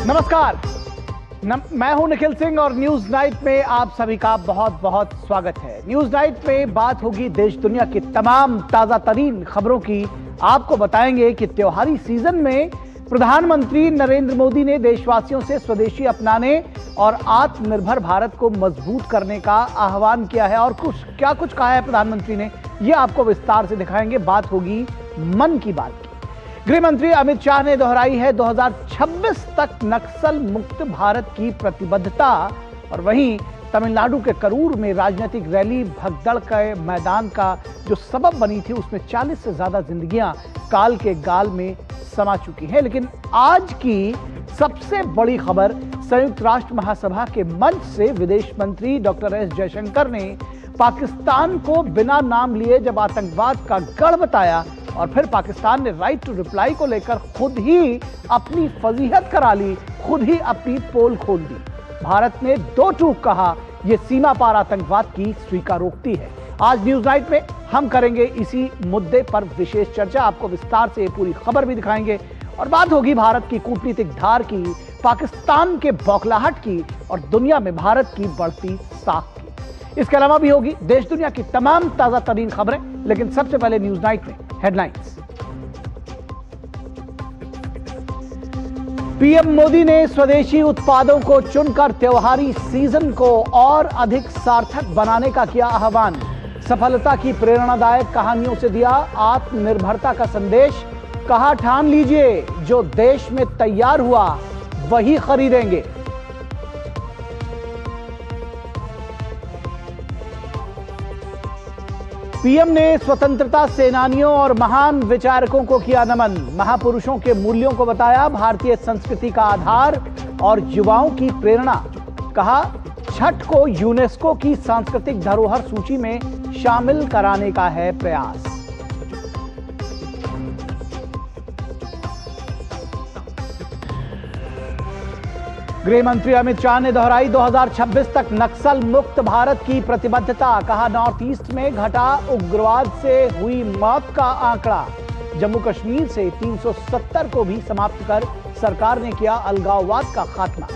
नमस्कार। मैं हूं निखिल सिंह और न्यूज नाइट में आप सभी का बहुत बहुत स्वागत है। न्यूज नाइट में बात होगी देश दुनिया की तमाम ताजा तरीन खबरों की। आपको बताएंगे कि त्योहारी सीजन में प्रधानमंत्री नरेंद्र मोदी ने देशवासियों से स्वदेशी अपनाने और आत्मनिर्भर भारत को मजबूत करने का आह्वान किया है और कुछ कहा है प्रधानमंत्री ने, यह आपको विस्तार से दिखाएंगे। बात होगी मन की बात की। गृह मंत्री अमित शाह ने दोहराई है 2026 तक नक्सल मुक्त भारत की प्रतिबद्धता। और वहीं तमिलनाडु के करूर में राजनीतिक रैली भगदड़ के मैदान का जो सबब बनी थी, उसमें 40 से ज्यादा जिंदगियां काल के गाल में समा चुकी हैं। लेकिन आज की सबसे बड़ी खबर, संयुक्त राष्ट्र महासभा के मंच से विदेश मंत्री डॉक्टर एस जयशंकर ने पाकिस्तान को बिना नाम लिए जब आतंकवाद का गढ़ बताया और फिर पाकिस्तान ने राइट टू रिप्लाई को लेकर खुद ही अपनी फजीहत करा ली, खुद ही अपनी पोल खोल दी। भारत ने दो टूक कहा, यह सीमा पार आतंकवाद की स्वीकारोक्ति है। आज न्यूज नाइट में हम करेंगे इसी मुद्दे पर विशेष चर्चा। आपको विस्तार से पूरी खबर भी दिखाएंगे और बात होगी भारत की कूटनीतिक धार की, पाकिस्तान के बौखलाहट की और दुनिया में भारत की बढ़ती साख की। इसके अलावा भी होगी देश दुनिया की तमाम ताजा तरीन खबरें। लेकिन सबसे पहले न्यूज नाइट में हेडलाइंस। पीएम मोदी ने स्वदेशी उत्पादों को चुनकर त्योहारी सीजन को और अधिक सार्थक बनाने का किया आह्वान। सफलता की प्रेरणादायक कहानियों से दिया आत्मनिर्भरता का संदेश। कहा, ठान लीजिए, जो देश में तैयार हुआ वही खरीदेंगे। पीएम ने स्वतंत्रता सेनानियों और महान विचारकों को किया नमन। महापुरुषों के मूल्यों को बताया भारतीय संस्कृति का आधार और युवाओं की प्रेरणा। कहा, छठ को यूनेस्को की सांस्कृतिक धरोहर सूची में शामिल कराने का है प्रयास। गृह मंत्री अमित शाह ने दोहराई 2026 तक नक्सल मुक्त भारत की प्रतिबद्धता। कहा, नॉर्थ ईस्ट में घटा उग्रवाद से हुई मौत का आंकड़ा। जम्मू कश्मीर से 370 को भी समाप्त कर सरकार ने किया अलगाववाद का खात्मा।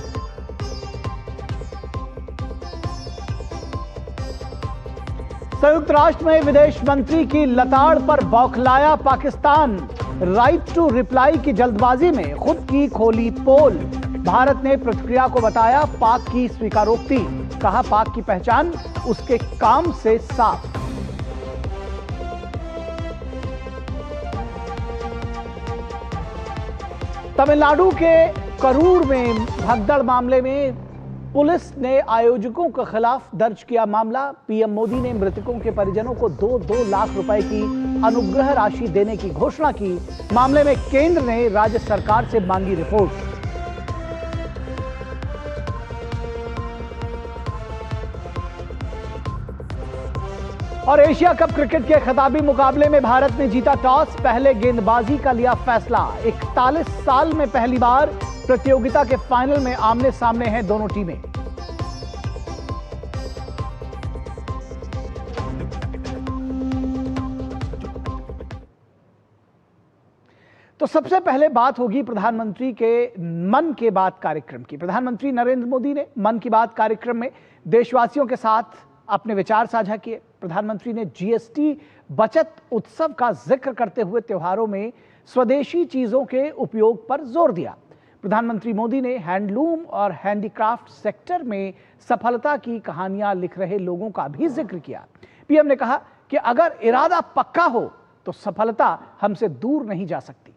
संयुक्त राष्ट्र में विदेश मंत्री की लताड़ पर बौखलाया पाकिस्तान। राइट टू रिप्लाई की जल्दबाजी में खुद की खोली पोल। भारत ने प्रतिक्रिया को बताया पाक की स्वीकारोक्ति। कहा, पाक की पहचान उसके काम से साफ। तमिलनाडु के करूर में भगदड़ मामले में पुलिस ने आयोजकों के खिलाफ दर्ज किया मामला। पीएम मोदी ने मृतकों के परिजनों को 2-2 लाख रुपए की अनुग्रह राशि देने की घोषणा की। मामले में केंद्र ने राज्य सरकार से मांगी रिपोर्ट। और एशिया कप क्रिकेट के खिताबी मुकाबले में भारत ने जीता टॉस, पहले गेंदबाजी का लिया फैसला। 41 साल में पहली बार प्रतियोगिता के फाइनल में आमने सामने हैं दोनों टीमें। तो सबसे पहले बात होगी प्रधानमंत्री के मन की बात कार्यक्रम की। प्रधानमंत्री नरेंद्र मोदी ने मन की बात कार्यक्रम में देशवासियों के साथ अपने विचार साझा किए। प्रधानमंत्री ने जीएसटी बचत उत्सव का जिक्र करते हुए त्योहारों में स्वदेशी चीजों के उपयोग पर जोर दिया। प्रधानमंत्री मोदी ने हैंडलूम और हैंडीक्राफ्ट सेक्टर में सफलता की कहानियां लिख रहे लोगों का भी जिक्र किया। पीएम ने कहा कि अगर इरादा पक्का हो तो सफलता हमसे दूर नहीं जा सकती।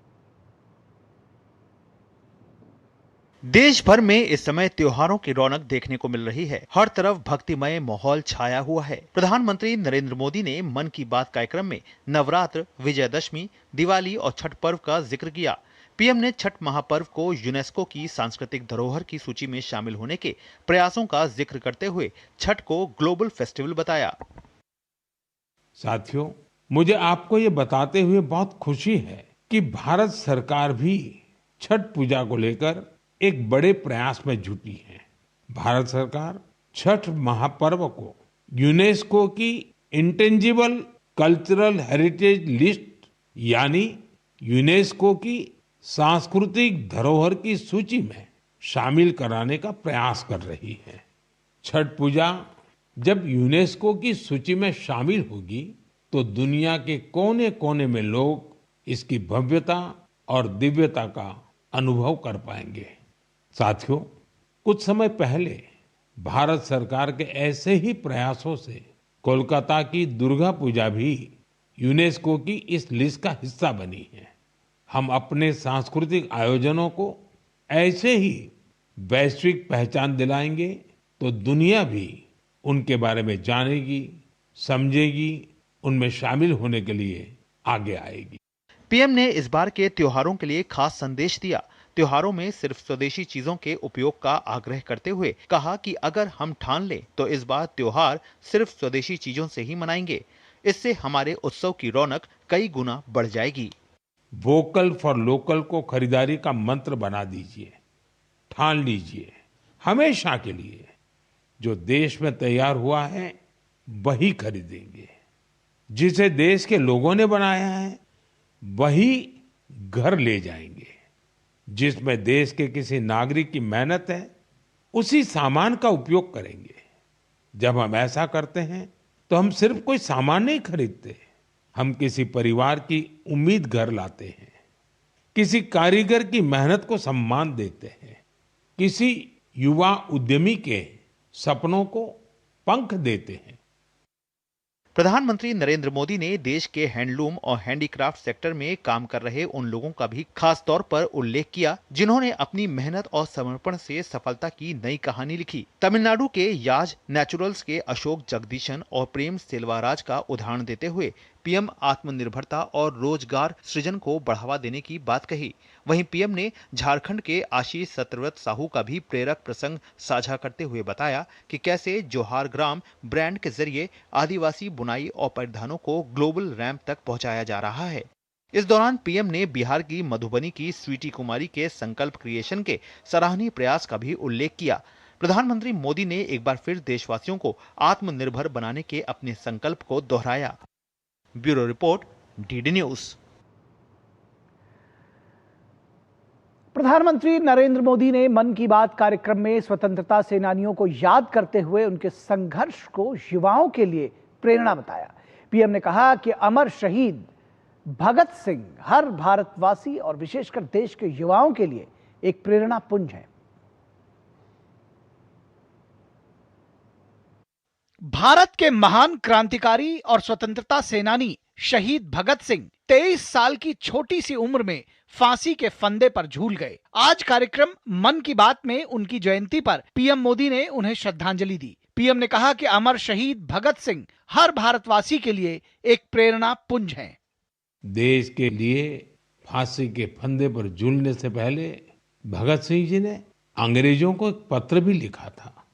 देश भर में इस समय त्योहारों की रौनक देखने को मिल रही है। हर तरफ भक्तिमय माहौल छाया हुआ है। प्रधानमंत्री नरेंद्र मोदी ने मन की बात कार्यक्रम में नवरात्र, विजयदशमी, दिवाली और छठ पर्व का जिक्र किया। पीएम ने छठ महापर्व को यूनेस्को की सांस्कृतिक धरोहर की सूची में शामिल होने के प्रयासों का जिक्र करते हुए छठ को ग्लोबल फेस्टिवल बताया। साथियों, मुझे आपको ये बताते हुए बहुत खुशी है कि भारत सरकार भी छठ पूजा को लेकर एक बड़े प्रयास में जुटी है। भारत सरकार छठ महापर्व को यूनेस्को की इंटेंजिबल कल्चरल हेरिटेज लिस्ट यानी यूनेस्को की सांस्कृतिक धरोहर की सूची में शामिल कराने का प्रयास कर रही है। छठ पूजा जब यूनेस्को की सूची में शामिल होगी तो दुनिया के कोने-कोने में लोग इसकी भव्यता और दिव्यता का अनुभव कर पाएंगे। साथियों, कुछ समय पहले भारत सरकार के ऐसे ही प्रयासों से कोलकाता की दुर्गा पूजा भी यूनेस्को की इस लिस्ट का हिस्सा बनी है। हम अपने सांस्कृतिक आयोजनों को ऐसे ही वैश्विक पहचान दिलाएंगे तो दुनिया भी उनके बारे में जानेगी, समझेगी, उनमें शामिल होने के लिए आगे आएगी। पीएम ने इस बार के त्योहारों के लिए खास संदेश दिया। त्योहारों में सिर्फ स्वदेशी चीजों के उपयोग का आग्रह करते हुए कहा कि अगर हम ठान लें तो इस बार त्योहार सिर्फ स्वदेशी चीजों से ही मनाएंगे। इससे हमारे उत्सव की रौनक कई गुना बढ़ जाएगी। वोकल फॉर लोकल को खरीदारी का मंत्र बना दीजिए, ठान लीजिए। हमेशा के लिए जो देश में तैयार हुआ है वही खरीदेंगे। जिसे देश के लोगों ने बनाया है वही घर ले जाएंगे। जिसमें देश के किसी नागरिक की मेहनत है उसी सामान का उपयोग करेंगे। जब हम ऐसा करते हैं तो हम सिर्फ कोई सामान नहीं खरीदते, हम किसी परिवार की उम्मीद घर लाते हैं, किसी कारीगर की मेहनत को सम्मान देते हैं, किसी युवा उद्यमी के सपनों को पंख देते हैं। प्रधानमंत्री नरेंद्र मोदी ने देश के हैंडलूम और हैंडीक्राफ्ट सेक्टर में काम कर रहे उन लोगों का भी खास तौर पर उल्लेख किया जिन्होंने अपनी मेहनत और समर्पण से सफलता की नई कहानी लिखी। तमिलनाडु के याज नेचुरल्स के अशोक जगदीशन और प्रेम सेल्वाराज का उदाहरण देते हुए पीएम आत्मनिर्भरता और रोजगार सृजन को बढ़ावा देने की बात कही। वहीं पीएम ने झारखंड के आशीष सत्यव्रत साहू का भी प्रेरक प्रसंग साझा करते हुए बताया कि कैसे जोहार ग्राम ब्रांड के जरिए आदिवासी बुनाई और परिधानों को ग्लोबल रैंप तक पहुंचाया जा रहा है। इस दौरान पीएम ने बिहार की मधुबनी की स्वीटी कुमारी के संकल्प क्रिएशन के सराहनीय प्रयास का भी उल्लेख किया। प्रधानमंत्री मोदी ने एक बार फिर देशवासियों को आत्मनिर्भर बनाने के अपने संकल्प को दोहराया। Bureau report, DD news. प्रधानमंत्री नरेंद्र मोदी ने मन की बात कार्यक्रम में स्वतंत्रता सेनानियों को याद करते हुए उनके संघर्ष को युवाओं के लिए प्रेरणा बताया। पीएम ने कहा कि अमर शहीद भगत सिंह हर भारतवासी और विशेषकर देश के युवाओं के लिए एक प्रेरणा पुंज है। भारत के महान क्रांतिकारी और स्वतंत्रता सेनानी शहीद भगत सिंह 23 साल की छोटी सी उम्र में फांसी के फंदे पर झूल गए। आज कार्यक्रम मन की बात में उनकी जयंती पर पीएम मोदी ने उन्हें श्रद्धांजलि दी। पीएम ने कहा कि अमर शहीद भगत सिंह हर भारतवासी के लिए एक प्रेरणा पुंज हैं। देश के लिए फांसी के फंदे पर झूलने से पहले भगत सिंह जी ने अंग्रेजों को एक पत्र भी लिखा था।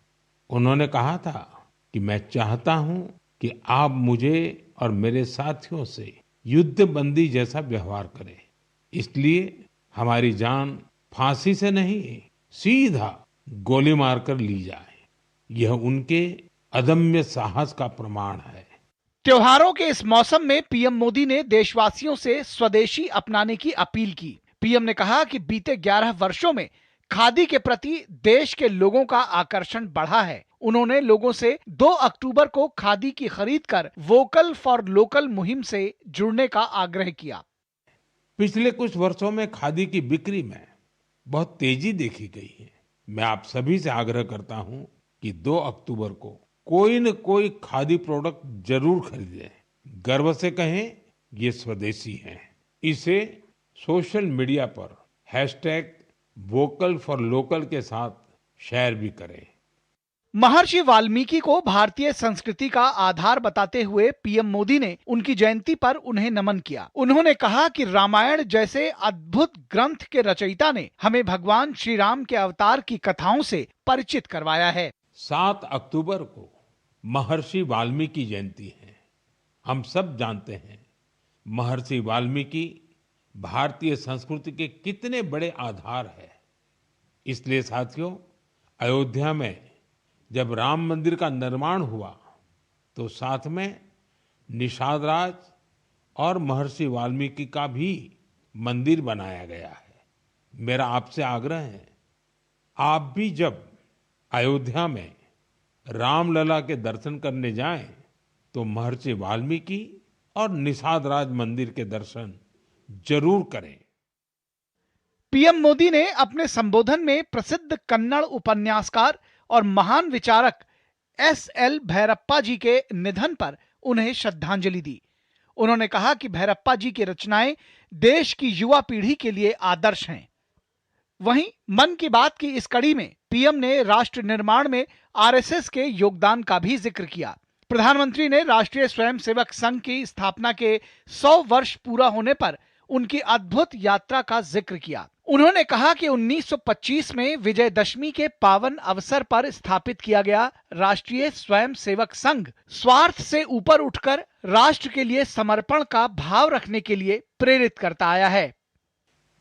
उन्होंने कहा था कि मैं चाहता हूं कि आप मुझे और मेरे साथियों से युद्ध बंदी जैसा व्यवहार करें। इसलिए हमारी जान फांसी से नहीं सीधा गोली मारकर ली जाए। यह उनके अदम्य साहस का प्रमाण है। त्योहारों के इस मौसम में पीएम मोदी ने देशवासियों से स्वदेशी अपनाने की अपील की। पीएम ने कहा कि बीते 11 वर्षों में खादी के प्रति देश के लोगों का आकर्षण बढ़ा है। उन्होंने लोगों से 2 अक्टूबर को खादी की खरीद कर वोकल फॉर लोकल मुहिम से जुड़ने का आग्रह किया। पिछले कुछ वर्षों में खादी की बिक्री में बहुत तेजी देखी गई है। मैं आप सभी से आग्रह करता हूं कि 2 अक्टूबर को कोई न कोई खादी प्रोडक्ट जरूर खरीदें। गर्व से कहें ये स्वदेशी है। इसे सोशल मीडिया पर #वोकल फॉर लोकल के साथ शेयर भी करें। महर्षि वाल्मीकि को भारतीय संस्कृति का आधार बताते हुए पीएम मोदी ने उनकी जयंती पर उन्हें नमन किया। उन्होंने कहा कि रामायण जैसे अद्भुत ग्रंथ के रचयिता ने हमें भगवान श्री राम के अवतार की कथाओं से परिचित करवाया है। 7 अक्टूबर को महर्षि वाल्मीकि जयंती है। हम सब जानते हैं महर्षि वाल्मीकि भारतीय संस्कृति के कितने बड़े आधार है। इसलिए साथियों, अयोध्या में जब राम मंदिर का निर्माण हुआ तो साथ में निषाद राज और महर्षि वाल्मीकि का भी मंदिर बनाया गया है। मेरा आपसे आग्रह है, आप भी जब अयोध्या में रामलला के दर्शन करने जाएं, तो महर्षि वाल्मीकि और निषाद राज मंदिर के दर्शन जरूर करें। पीएम मोदी ने अपने संबोधन में प्रसिद्ध कन्नड़ उपन्यासकार और महान विचारक एस.एल. भैरप्पा जी के निधन पर उन्हें श्रद्धांजलि दी। उन्होंने कहा कि भैरप्पा जी की रचनाएं देश की युवा पीढ़ी के लिए आदर्श हैं। वहीं मन की बात की इस कड़ी में पीएम ने राष्ट्र निर्माण में आरएसएस के योगदान का भी जिक्र किया। प्रधानमंत्री ने राष्ट्रीय स्वयंसेवक संघ की स्थापना के 100 वर्ष पूरा होने पर उनकी अद्भुत यात्रा का जिक्र किया। उन्होंने कहा कि 1925 में विजयदशमी के पावन अवसर पर स्थापित किया गया राष्ट्रीय स्वयंसेवक संघ स्वार्थ से ऊपर उठकर राष्ट्र के लिए समर्पण का भाव रखने के लिए प्रेरित करता आया है।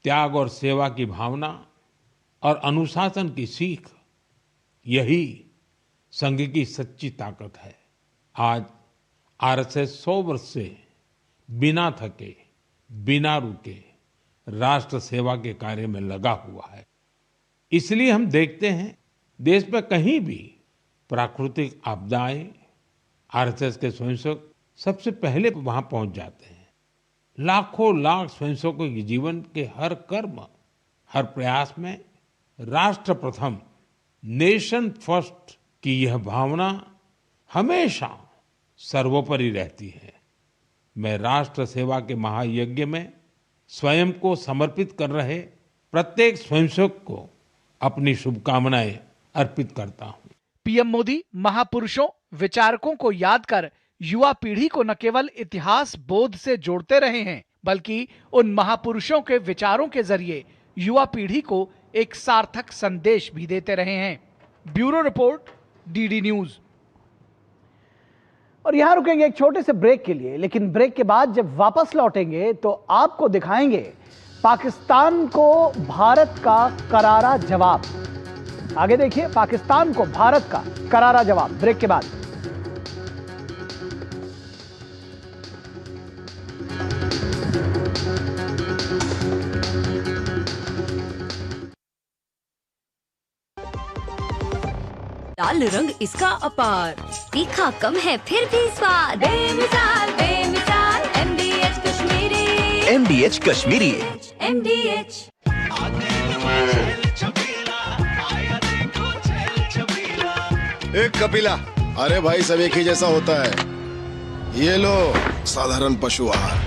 त्याग और सेवा की भावना और अनुशासन की सीख, यही संघ की सच्ची ताकत है। आज आरएसएस 100 वर्ष से बिना थके, बिना रुके राष्ट्र सेवा के कार्य में लगा हुआ है। इसलिए हम देखते हैं देश में कहीं भी प्राकृतिक आपदाएं, आरएसएस के स्वयंसेवक सबसे पहले वहां पहुंच जाते हैं। लाखों लाख स्वयंसेवकों के जीवन के हर कर्म, हर प्रयास में राष्ट्र प्रथम, नेशन फर्स्ट की यह भावना हमेशा सर्वोपरि रहती है। मैं राष्ट्र सेवा के महायज्ञ में स्वयं को समर्पित कर रहे प्रत्येक स्वयंसेवक को अपनी शुभकामनाएं अर्पित करता हूं। पीएम मोदी महापुरुषों, विचारकों को याद कर युवा पीढ़ी को न केवल इतिहास बोध से जोड़ते रहे हैं, बल्कि उन महापुरुषों के विचारों के जरिए युवा पीढ़ी को एक सार्थक संदेश भी देते रहे हैं। Bureau report, DD news. और यहां रुकेंगे एक छोटे से ब्रेक के लिए, लेकिन ब्रेक के बाद जब वापस लौटेंगे तो आपको दिखाएंगे पाकिस्तान को भारत का करारा जवाब। आगे देखिए, पाकिस्तान को भारत का करारा जवाब, ब्रेक के बाद। लाल रंग इसका अपार, तीखा कम है फिर भी स्वाद, बेमिसाल बेमिसाल MDH Kashmiri, MDH Kashmiri. MDH। एक कपिला, अरे भाई सब एक ही जैसा होता है। ये लो साधारण पशु आहार।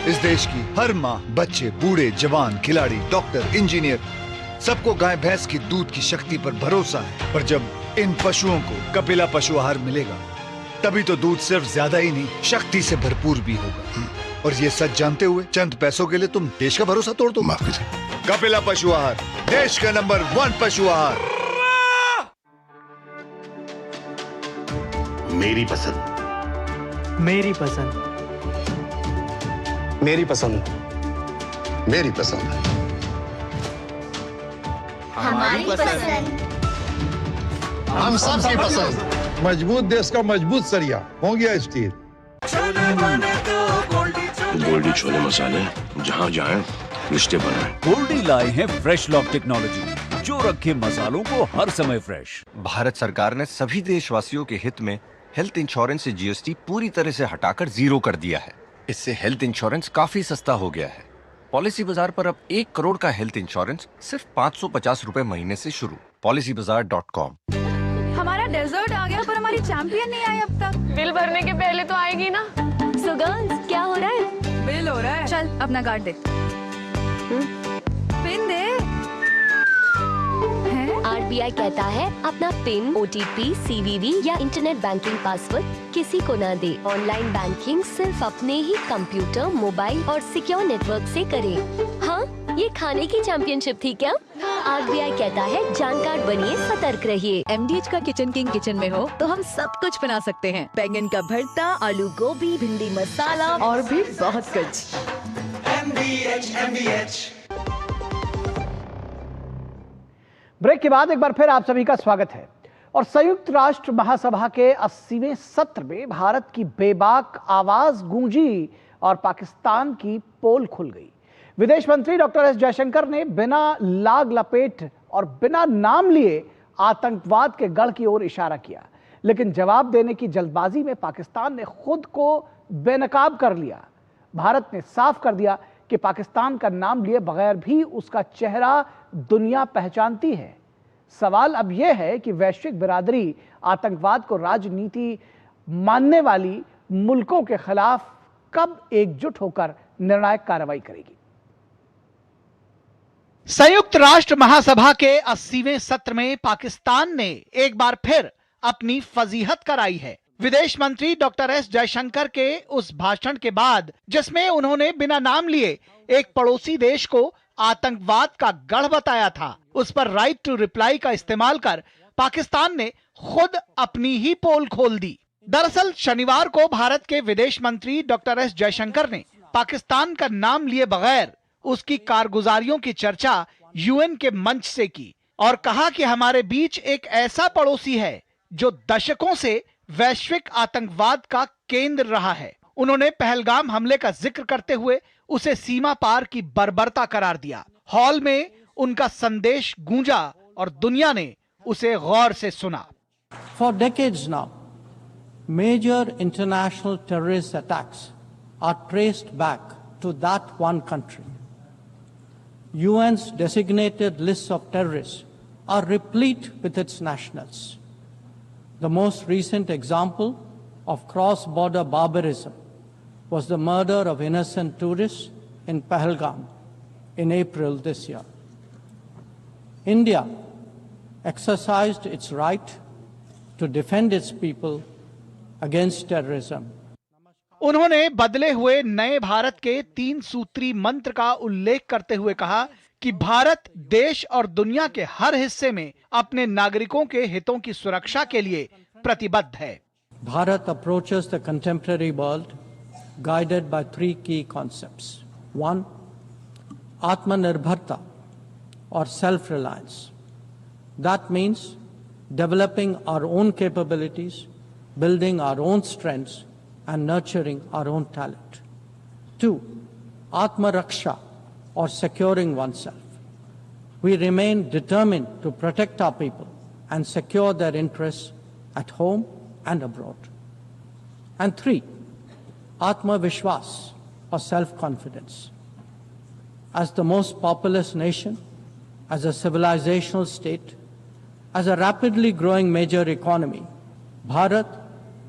इस देश की हर माँ, बच्चे, बूढ़े, जवान, खिलाड़ी, डॉक्टर, इंजीनियर, सबको गाय भैंस की दूध की शक्ति पर भरोसा है। पर जब इन पशुओं को कपिला पशु आहार मिलेगा, तभी तो दूध सिर्फ ज्यादा ही नहीं, शक्ति से भरपूर भी होगा। और ये सच जानते हुए चंद पैसों के लिए तुम देश का भरोसा तोड़ दो। कपिला पशु आहार, देश का नंबर 1 पशु आहार। मेरी पसंद, मेरी पसंद, मेरी पसंद, मेरी पसंद, हमारी पसंद, हम सबकी पसंद। मजबूत देश का मजबूत सरिया हो गया स्टील। गोल्डी छोले मसाले, जहाँ जाएं रिश्ते बनाएं। गोल्डी लाए हैं फ्रेश लॉक टेक्नोलॉजी, जो रखे मसालों को हर समय फ्रेश। भारत सरकार ने सभी देशवासियों के हित में हेल्थ इंश्योरेंस से जीएसटी पूरी तरह से हटाकर 0 कर दिया है। इससे हेल्थ इंश्योरेंस काफी सस्ता हो गया है। पॉलिसी बाजार पर अब 1 करोड़ का हेल्थ इंश्योरेंस सिर्फ 550 रुपए महीने से शुरू। policybazaar.com। हमारा डेजर्ट आ गया, पर हमारी चैंपियन नहीं आई अब तक। बिल भरने के पहले तो आएगी ना। सो गर्ल्स, क्या हो रहा है? बिल हो रहा है। चल अपना कार्ड दे। पिन दे। आरबीआई कहता है अपना पिन, ओटीपी, सीवीवी या इंटरनेट बैंकिंग पासवर्ड किसी को ना दे। ऑनलाइन बैंकिंग सिर्फ अपने ही कंप्यूटर, मोबाइल और सिक्योर नेटवर्क से करें। हाँ, ये खाने की चैंपियनशिप थी क्या? आरबीआई कहता है जानकार बनिए, सतर्क रहिए। MDH का किचन किंग किचन में हो तो हम सब कुछ बना सकते हैं। बैंगन का भरता, आलू गोभी, भिंडी मसाला और भी बहुत कुछ। MDH। ब्रेक के बाद एक बार फिर आप सभी का स्वागत है। और संयुक्त राष्ट्र महासभा के 80वें सत्र में भारत की बेबाक आवाज गूंजी और पाकिस्तान की पोल खुल गई। विदेश मंत्री डॉक्टर एस जयशंकर ने बिना लाग लपेट और बिना नाम लिए आतंकवाद के गढ़ की ओर इशारा किया, लेकिन जवाब देने की जल्दबाजी में पाकिस्तान ने खुद को बेनकाब कर लिया। भारत ने साफ कर दिया कि पाकिस्तान का नाम लिए बगैर भी उसका चेहरा दुनिया पहचानती है। सवाल अब यह है कि वैश्विक बिरादरी आतंकवाद को राजनीति मानने वाली मुल्कों के खिलाफ कब एकजुट होकर निर्णायक कार्रवाई करेगी। संयुक्त राष्ट्र महासभा के 80वें सत्र में पाकिस्तान ने एक बार फिर अपनी फजीहत कराई है। विदेश मंत्री डॉक्टर एस जयशंकर के उस भाषण के बाद जिसमें उन्होंने बिना नाम लिए एक पड़ोसी देश को आतंकवाद का गढ़ बताया था, उस पर राइट टू रिप्लाई का इस्तेमाल कर पाकिस्तान ने खुद अपनी ही पोल खोल दी। दरअसल शनिवार को भारत के विदेश मंत्री डॉक्टर एस जयशंकर ने पाकिस्तान का नाम लिए बगैर उसकी कारगुजारियों की चर्चा यूएन के मंच से की और कहा कि हमारे बीच एक ऐसा पड़ोसी है जो दशकों से वैश्विक आतंकवाद का केंद्र रहा है। उन्होंने पहलगाम हमले का जिक्र करते हुए उसे सीमा पार की बर्बरता करार दिया। हॉल में उनका संदेश गूंजा और दुनिया ने उसे गौर से सुना। For decades now, major international terrorist attacks are traced back to that one country. UN's designated lists of terrorists are replete with its nationals. The most recent example of cross-border barbarism was the murder of innocent tourists in Pahalgam in April this year. India exercised its right to defend its people against terrorism. उन्होंने बदले हुए नए भारत के 3 सूत्री मंत्र का उल्लेख करते हुए कहा कि भारत देश और दुनिया के हर हिस्से में अपने नागरिकों के हितों की सुरक्षा के लिए प्रतिबद्ध है। Bharat approaches the contemporary world guided by 3 key concepts. 1. Atmanirbharta or self-reliance. That means developing our own capabilities, building our own strengths and nurturing our own talent. 2. Atmaraksha or securing oneself. We remain determined to protect our people and secure their interests at home and abroad. And 3. Atmavishwas or self-confidence. As the most populous nation, as a civilizational state, as a rapidly growing major economy, Bharat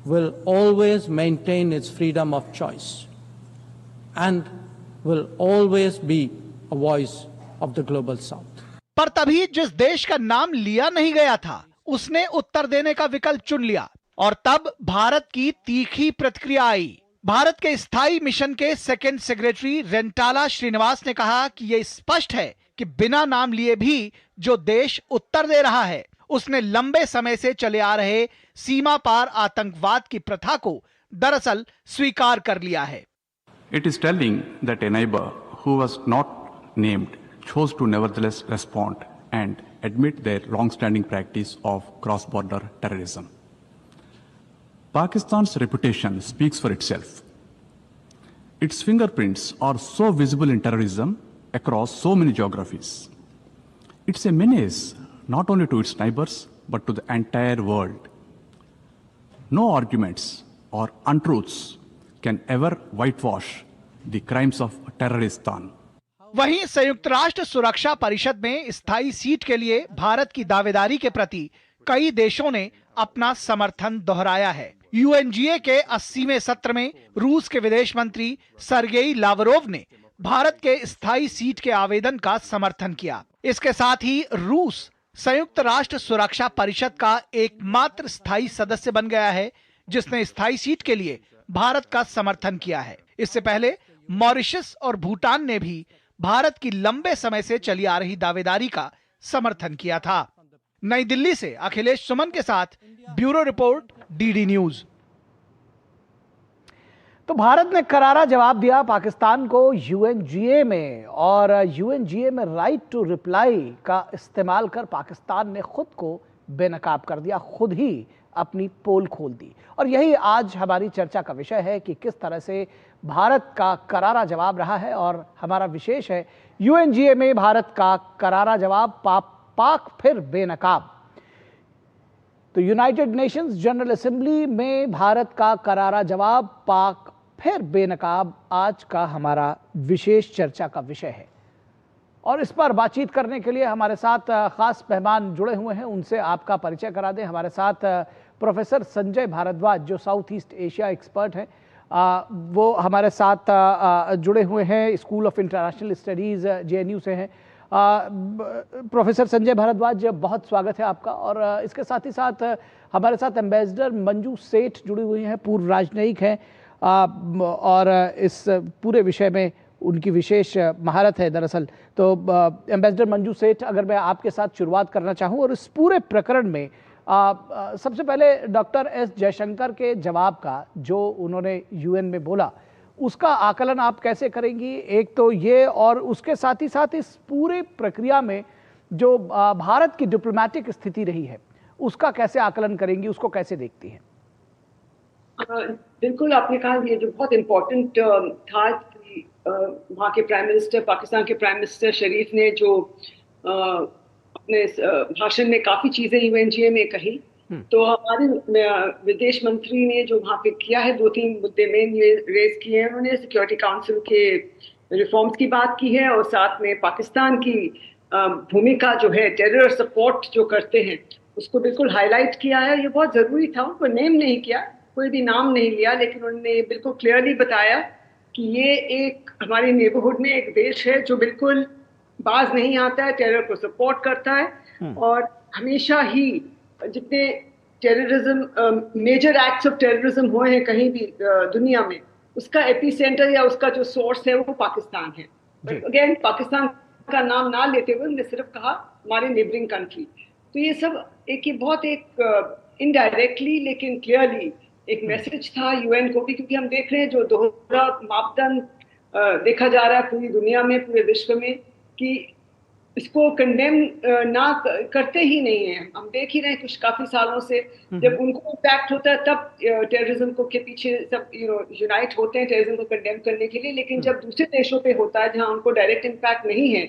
will always maintain its freedom of choice and will always be a voice of the global south. पर तभी जिस देश का नाम लिया नहीं गया था उसने उत्तर देने का विकल्प चुन लिया और तब भारत की तीखी प्रतिक्रिया आई। भारत के स्थायी मिशन के सेकंड सेक्रेटरी रेंटाला श्रीनिवास ने कहा कि यह स्पष्ट है कि बिना नाम लिए भी जो देश उत्तर दे रहा है उसने लंबे समय से चले आ रहे सीमा पार आतंकवाद की प्रथा को दरअसल स्वीकार कर लिया है। It is telling that a neighbor who was not named chose to nevertheless respond and admit their long-standing practice of cross-border terrorism. Pakistan's reputation speaks for itself. Its fingerprints are so visible in terrorism across so many geographies. It's a menace not only to its neighbors but to the entire world. No arguments or untruths can ever whitewash the crimes of terroristan. वहीं संयुक्त राष्ट्र सुरक्षा परिषद में स्थायी seat के लिए भारत की दावेदारी के प्रति कई देशों ने अपना समर्थन दोहराया है। यूएनजीए के 80वें सत्र में रूस के विदेश मंत्री सर्गेई लावरोव ने भारत के स्थायी सीट के आवेदन का समर्थन किया। इसके साथ ही रूस संयुक्त राष्ट्र सुरक्षा परिषद का एकमात्र स्थायी सदस्य बन गया है जिसने स्थायी सीट के लिए भारत का समर्थन किया है। इससे पहले मॉरिशस और भूटान ने भी भारत की लंबे समय से चली आ रही दावेदारी का समर्थन किया था। नई दिल्ली से अखिलेश सुमन के साथ ब्यूरो रिपोर्ट, डीडी न्यूज। तो भारत ने करारा जवाब दिया पाकिस्तान को यूएनजीए में और यूएनजीए में राइट टू रिप्लाई का इस्तेमाल कर पाकिस्तान ने खुद को बेनकाब कर दिया, खुद ही अपनी पोल खोल दी। और यही आज हमारी चर्चा का विषय है कि किस तरह से भारत का करारा जवाब रहा है। और हमारा विशेष है यूएनजीए में भारत का करारा जवाब, पाक फिर बेनकाब। तो यूनाइटेड नेशंस जनरल असेंबली में भारत का करारा जवाब, पाक फिर बेनकाब, आज का हमारा विशेष चर्चा का विषय है। और इस पर बातचीत करने के लिए हमारे साथ खास मेहमान जुड़े हुए हैं, उनसे आपका परिचय करा दें। हमारे साथ प्रोफेसर संजय भारद्वाज जो साउथ ईस्ट एशिया एक्सपर्ट हैं, वो हमारे साथ जुड़े हुए हैं, school of international studies JNU से हैं। प्रोफेसर संजय भारद्वाज, बहुत स्वागत है आपका। और इसके साथ ही साथ हमारे साथ एम्बेसडर मंजू सेठ जुड़ी हुई हैं, पूर्व राजनयिक हैं और इस पूरे विषय में उनकी विशेष महारत है दरअसल। तो एम्बेसडर मंजू सेठ, अगर मैं आपके साथ शुरुआत करना चाहूँ और इस पूरे प्रकरण में सबसे पहले डॉक्टर एस जयशंकर के जवाब का जो उन्होंने यूएन में बोला, उसका आकलन आप कैसे करेंगी? एक तो ये, और उसके साथ ही साथ इस पूरे प्रक्रिया में जो भारत की डिप्लोमेटिक स्थिति रही है, उसका कैसे आकलन करेंगी, उसको कैसे देखती हैं? बिल्कुल, आपने कहा ये जो बहुत इम्पोर्टेंट था कि वहाँ के प्राइम मिनिस्टर, पाकिस्तान के प्राइम मिनिस्टर शरीफ ने जो अपने भाषण में काफ़ी चीज़ें यूएनजीए में कही, तो हमारे विदेश मंत्री ने जो वहाँ पे किया है, 2-3 मुद्दे मेन रेज किए हैं उन्होंने। सिक्योरिटी काउंसिल के रिफॉर्म्स की बात की है और साथ में पाकिस्तान की भूमिका जो है, टेरर सपोर्ट जो करते हैं, उसको बिल्कुल हाईलाइट किया है। ये बहुत ज़रूरी था। उनको नेम नहीं किया, कोई भी नाम नहीं लिया, लेकिन उन्होंने बिल्कुल क्लियरली बताया कि ये एक हमारे नेबरहुड में एक देश है जो बिल्कुल बाज नहीं आता है, टेरर को सपोर्ट करता है और हमेशा ही जितने terrorism, major acts of terrorism हुए हैं कहीं भी दुनिया में, उसका एपिसेंटर या उसका जो सोर्स है वो पाकिस्तान है। अगेन, पाकिस्तान का नाम ना लेते हुए उन्होंने सिर्फ कहा हमारे नेबरिंग कंट्री। तो ये सब एक बहुत इनडायरेक्टली लेकिन क्लियरली एक मैसेज था यूएन को भी, क्योंकि हम देख रहे हैं जो दोहरा मापदंड देखा जा रहा है पूरी दुनिया में, पूरे विश्व में, कि इसको कंडेम ना करते ही नहीं है। हम देख ही रहे हैं कुछ काफी सालों से, जब उनको इम्पैक्ट होता है तब टेररिज्म को के पीछे सब यूनाइट होते हैं टेररिज्म को कंडेम करने के लिए, लेकिन जब दूसरे देशों पे होता है जहां उनको डायरेक्ट इम्पैक्ट नहीं है,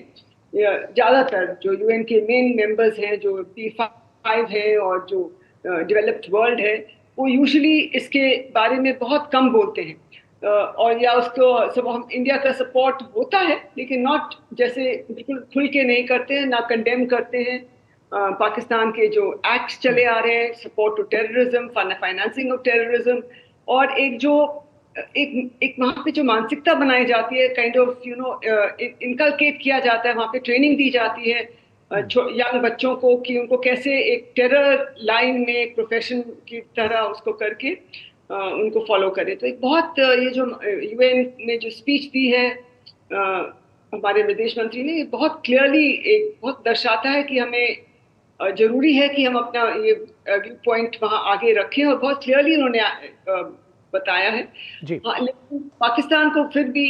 ज्यादातर जो यूएन के मेन मेंबर्स हैं, जो P5 है और जो डेवलप्ड वर्ल्ड है, वो यूजुअली इसके बारे में बहुत कम बोलते हैं। और या उसको सब हम इंडिया का सपोर्ट होता है लेकिन नॉट जैसे बिल्कुल खुल के नहीं करते हैं, ना कंडेम करते हैं पाकिस्तान के जो एक्ट्स चले आ रहे हैं, support to terrorism, financing of terrorism, और एक जो एक वहाँ पे जो मानसिकता बनाई जाती है, काइंड ऑफ इनकलकेट किया जाता है, वहाँ पे ट्रेनिंग दी जाती है यंग बच्चों को कि उनको कैसे एक टेरर लाइन में एक प्रोफेशन की तरह उसको करके उनको फॉलो करें। तो एक बहुत ये जो यूएन ने जो स्पीच दी है हमारे विदेश मंत्री ने, ये बहुत क्लियरली एक बहुत दर्शाता है कि हमें जरूरी है कि हम अपना ये व्यू पॉइंट वहाँ आगे रखें, और बहुत क्लियरली उन्होंने बताया है। लेकिन पाकिस्तान को फिर भी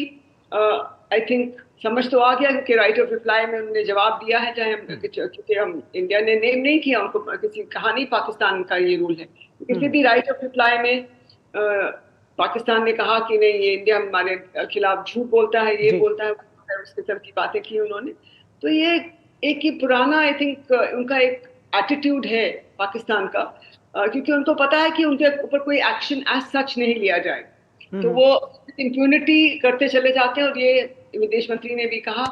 आई थिंक समझ तो आ गया, क्योंकि राइट ऑफ रिप्लाई में उन्होंने जवाब दिया है, चाहे हम क्योंकि हम इंडिया ने नेम नहीं किया उनको, किसी कहा नहीं पाकिस्तान का ये रूल है, लेकिन फिर भी राइट ऑफ रिप्लाई में पाकिस्तान ने कहा कि नहीं, ये इंडिया हमारे खिलाफ झूठ बोलता है, ये बोलता है, उसके तरह की बातें की उन्होंने। तो ये एक ही पुराना आई थिंक उनका एक एटीट्यूड है पाकिस्तान का, क्योंकि उनको पता है कि उनके ऊपर कोई एक्शन एज सच नहीं लिया जाए, तो वो इम्प्यूनिटी करते चले जाते हैं। और ये विदेश मंत्री ने भी कहा,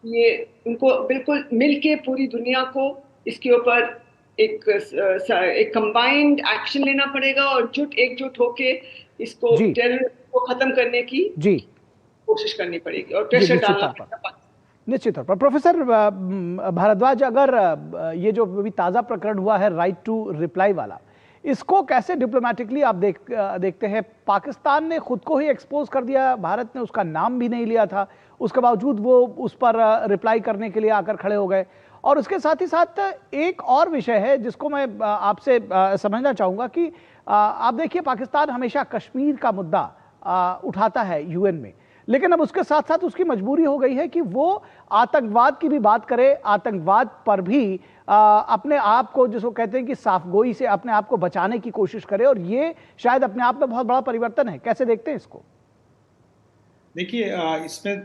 ये उनको बिल्कुल मिलके पूरी दुनिया को इसके ऊपर एक कंबाइंड एक्शन लेना पड़ेगा और एकजुट होके इसको टेररिज्म को खत्म करने की कोशिश करनी पड़ेगी और प्रेशर डालना पड़ेगा निश्चित तौर पर। प्रोफेसर भारद्वाज, अगर ये जो अभी ताज़ा प्रकरण हुआ है राइट टू रिप्लाई वाला, इसको कैसे डिप्लोमेटिकली आप देखते हैं? पाकिस्तान ने खुद को ही एक्सपोज कर दिया, भारत ने उसका नाम भी नहीं लिया था, उसके बावजूद वो उस पर रिप्लाई करने के लिए आकर खड़े हो गए। और उसके साथ ही साथ एक और विषय है जिसको मैं आपसे समझना चाहूँगा कि आप देखिए, पाकिस्तान हमेशा कश्मीर का मुद्दा उठाता है यूएन में, लेकिन अब उसके साथ साथ उसकी मजबूरी हो गई है कि वो आतंकवाद की भी बात करे, आतंकवाद पर भी अपने आप को, जिसको कहते हैं कि साफगोई से अपने आप को बचाने की कोशिश करे, और ये शायद अपने आप में बहुत बड़ा परिवर्तन है। कैसे देखते हैं इसको? देखिए, इसमें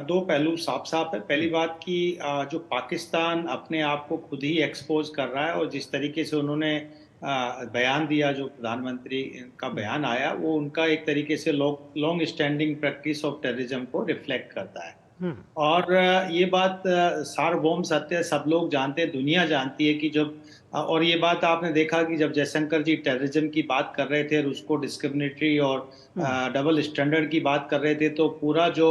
दो पहलू साफ साफ है। पहली बात कि जो पाकिस्तान अपने आप को खुद ही एक्सपोज कर रहा है, और जिस तरीके से उन्होंने बयान दिया, जो प्रधानमंत्री का बयान आया, वो उनका एक तरीके से long standing practice of terrorism को रिफ्लेक्ट करता है। और ये बात सार्वभौम सत्य है, सब लोग जानते हैं, दुनिया जानती है कि जब, और ये बात आपने देखा कि जब जयशंकर जी टेररिज्म की बात कर रहे थे, उसको डिस्क्रिमिनेटरी और डबल स्टैंडर्ड की बात कर रहे थे, तो पूरा जो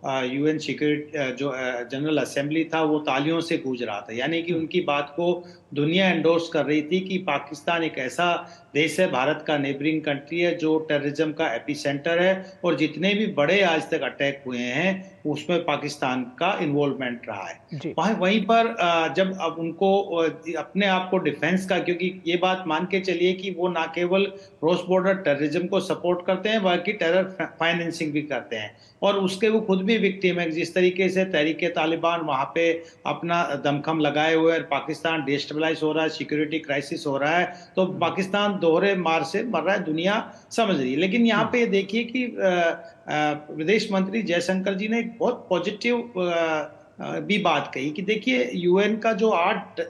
यूएन सिक्योरिटी जो जनरल असेंबली था वो तालियों से गूंज रहा था। यानी कि उनकी बात को दुनिया एंडोर्स कर रही थी कि पाकिस्तान एक ऐसा देश है, भारत का नेबरिंग कंट्री है, जो टेररिज्म का एपिसेंटर है, और जितने भी बड़े आज तक अटैक हुए हैं उसमें पाकिस्तान का इन्वॉल्वमेंट रहा है। वहीं पर जब अब उनको अपने आप को डिफेंस का, क्योंकि ये बात मान के चलिए कि वो ना केवल क्रॉस बॉर्डर टेररिज्म को सपोर्ट करते हैं, बल्कि टेरर फाइनेंसिंग भी करते हैं, और उसके वो खुद भी विक्टिम है। जिस तरीके से तहरीके तालिबान वहां पे अपना दमखम लगाए हुए है, पाकिस्तान डिस्टेबलाइज हो रहा है, सिक्योरिटी क्राइसिस हो रहा है, तो पाकिस्तान दोहरे मार से मर रहा है, दुनिया समझ रही है। लेकिन यहाँ पे देखिए कि विदेश मंत्री जयशंकर जी ने एक बहुत पॉजिटिव भी बात कही कि देखिए, यूएन का जो 8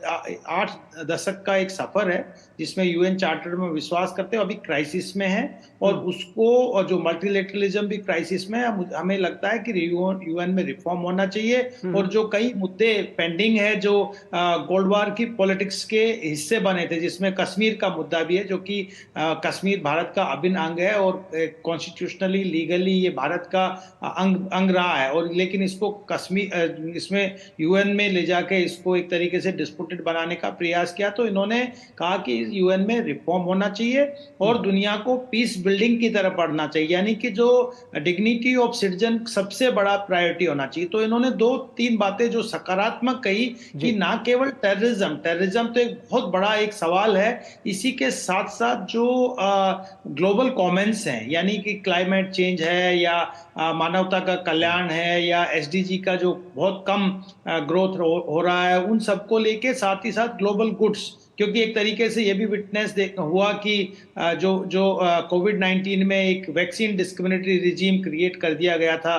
दशक का एक सफर है, जिसमें यूएन चार्टर में विश्वास करते हैं, अभी क्राइसिस में है, और उसको, और जो मल्टीलेटरलिज्म भी क्राइसिस में है। हमें लगता है कि यूएन में रिफॉर्म होना चाहिए, और जो कई मुद्दे पेंडिंग है, जो कोल्ड वॉर की पॉलिटिक्स के हिस्से बने थे, जिसमें कश्मीर का मुद्दा भी है, जो कि कश्मीर भारत का अभिन्न अंग है, और कॉन्स्टिट्यूशनली लीगली ये भारत का अंग रहा है, और लेकिन इसको कश्मीर, इसमें यूएन में ले जाके इसको एक तरीके से डिस्प्यूटेड बनाने का प्रयास किया। तो इन्होंने कहा कि यूएन में रिफॉर्म होना चाहिए, और दुनिया को पीस बिल्डिंग की तरफ बढ़ना चाहिए, यानी कि जो डिग्निटी ऑफ सिटीजन सबसे बड़ा प्रायोरिटी होना चाहिए। तो इन्होंने 2-3 बातें जो सकारात्मक कही कि ना केवल टेररिज्म तो एक बहुत बड़ा एक सवाल है, इसी के साथ साथ जो ग्लोबल कॉमन्स हैं, यानी कि क्लाइमेट चेंज है, या मानवता का कल्याण है, या एसडीजी का जो बहुत कम ग्रोथ हो रहा है, उन सबको लेके, साथ ही साथ ग्लोबल गुड्स, क्योंकि एक तरीके से ये भी विटनेस हुआ कि जो कोविड-19 में एक वैक्सीन डिस्क्रिमिनेटरी रिजीम क्रिएट कर दिया गया था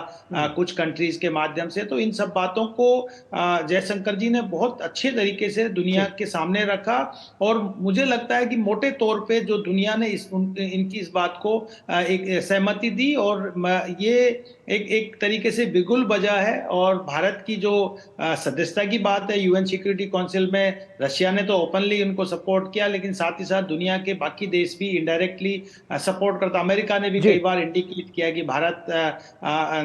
कुछ कंट्रीज के माध्यम से। तो इन सब बातों को जयशंकर जी ने बहुत अच्छे तरीके से दुनिया के सामने रखा, और मुझे लगता है कि मोटे तौर पे जो दुनिया ने इनकी इस बात को एक सहमति दी, और ये एक तरीके से बिगुल बजा है। और भारत की जो सदस्यता की बात है यूएन सिक्योरिटी काउंसिल में, रशिया ने तो ओपनली उनको सपोर्ट किया, लेकिन साथ ही साथ दुनिया के बाकी देश भी इनडायरेक्टली सपोर्ट करता। अमेरिका ने भी कई बार इंडिकेट किया कि भारत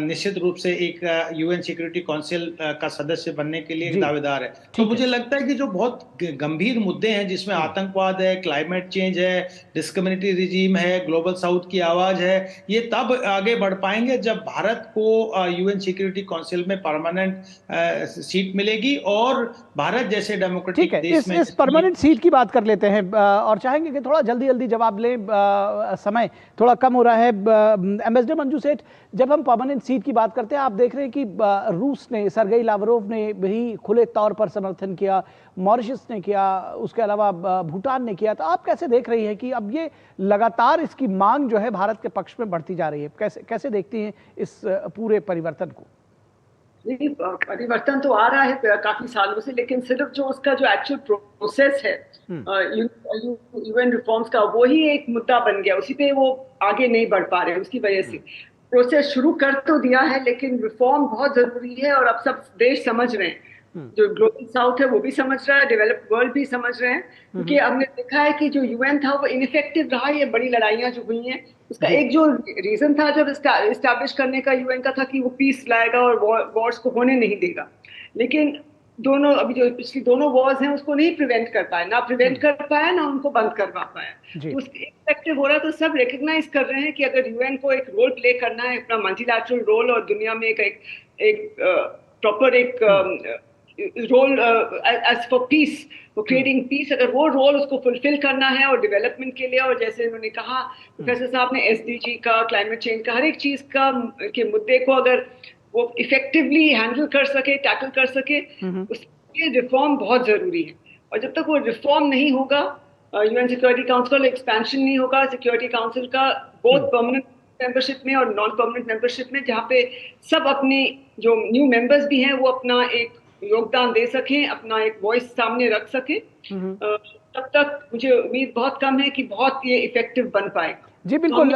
निश्चित रूप से एक यूएन सिक्योरिटी काउंसिल का सदस्य बनने के लिए दावेदार है। तो मुझे लगता है कि जो बहुत गंभीर मुद्दे हैं, जिसमें आतंकवाद है, क्लाइमेट चेंज है, डिस्क्रिमिनेटरी रिजीम है, ग्लोबल साउथ की आवाज है, ये तब आगे बढ़ पाएंगे जब भारत को यूएन सिक्योरिटी काउंसिल में परमानेंट सीट मिलेगी, और भारत जैसे डेमोक्रेटिक देश में इस परमानेंट सीट की बात कर लेते हैं, और चाहेंगे कि थोड़ा जल्दी जवाब लें, समय थोड़ा कम हो रहा है। एम्बेसडर मंजू सेठ, जब हम परमानेंट सीट की बात करते हैं, आप देख रहे हैं कि रूस ने, सरगेई लावरोव ने भी खुले तौर पर समर्थन किया, मॉरिशस ने किया, उसके अलावा भूटान ने किया। तो आप कैसे देख रही हैं कि अब ये लगातार इसकी मांग जो है भारत के पक्ष में बढ़ती जा रही है? कैसे देखती हैं इस पूरे परिवर्तन को? नहीं, परिवर्तन तो आ रहा है काफी सालों से, लेकिन सिर्फ जो उसका जो एक्चुअल प्रोसेस है यूएन रिफॉर्म्स का, वही एक मुद्दा बन गया, उसी पे वो आगे नहीं बढ़ पा रहे। उसकी वजह से प्रोसेस शुरू कर तो दिया है, लेकिन रिफॉर्म बहुत जरूरी है, और अब सब देश समझ रहे हैं। जो ग्लोबल साउथ है वो भी समझ रहा है, डेवलप्ड वर्ल्ड भी समझ रहे हैं, क्योंकि हमने देखा है कि जो यूएन था वो इनइफेक्टिव रहा। ये बड़ी लड़ाइयां जो हुई हैं, उसका एक जो रीजन था जब इस्टेब्लिश करने का यूएन का था कि वो पीस लाएगा और वॉर्स को होने नहीं देगा, लेकिन दोनों अभी जो पिछली दोनों वॉर्स हैं उसको नहीं प्रिवेंट कर पाए, ना प्रिवेंट कर पाया, ना उनको बंद करवा पाया। तो इफेक्टिव हो रहा है। तो सब रिकग्नाइज कर रहे हैं कि अगर यूएन को एक रोल प्ले करना है, अपना मल्टीलैटरल रोल, और दुनिया में एक प्रॉपर एक रोल एज फॉर पीस, वो क्रिएटिंग पीस, अगर वो रोल उसको फुलफिल करना है और डेवलपमेंट के लिए, और जैसे उन्होंने कहा प्रोफेसर साहब ने SDG का, क्लाइमेट चेंज का, हर एक चीज़ का के मुद्दे को अगर वो इफेक्टिवली हैंडल कर सके, टैकल कर सके, उसके रिफॉर्म बहुत ज़रूरी है। और जब तक वो रिफॉर्म नहीं होगा, UN सिक्योरिटी काउंसिल एक्सपेंशन नहीं होगा, सिक्योरिटी काउंसिल का बोथ परमानेंट मेंबरशिप में और नॉन परमानेंट मेंबरशिप में, जहाँ पे सब अपने जो न्यू मेंबर्स भी हैं वो अपना एक योगदान दे सकें, अपना एक वॉइस सामने रख सकें, तब तक मुझे उम्मीद बहुत कम है कि बहुत ये इफेक्टिव बन पाएगा। जी बिल्कुल,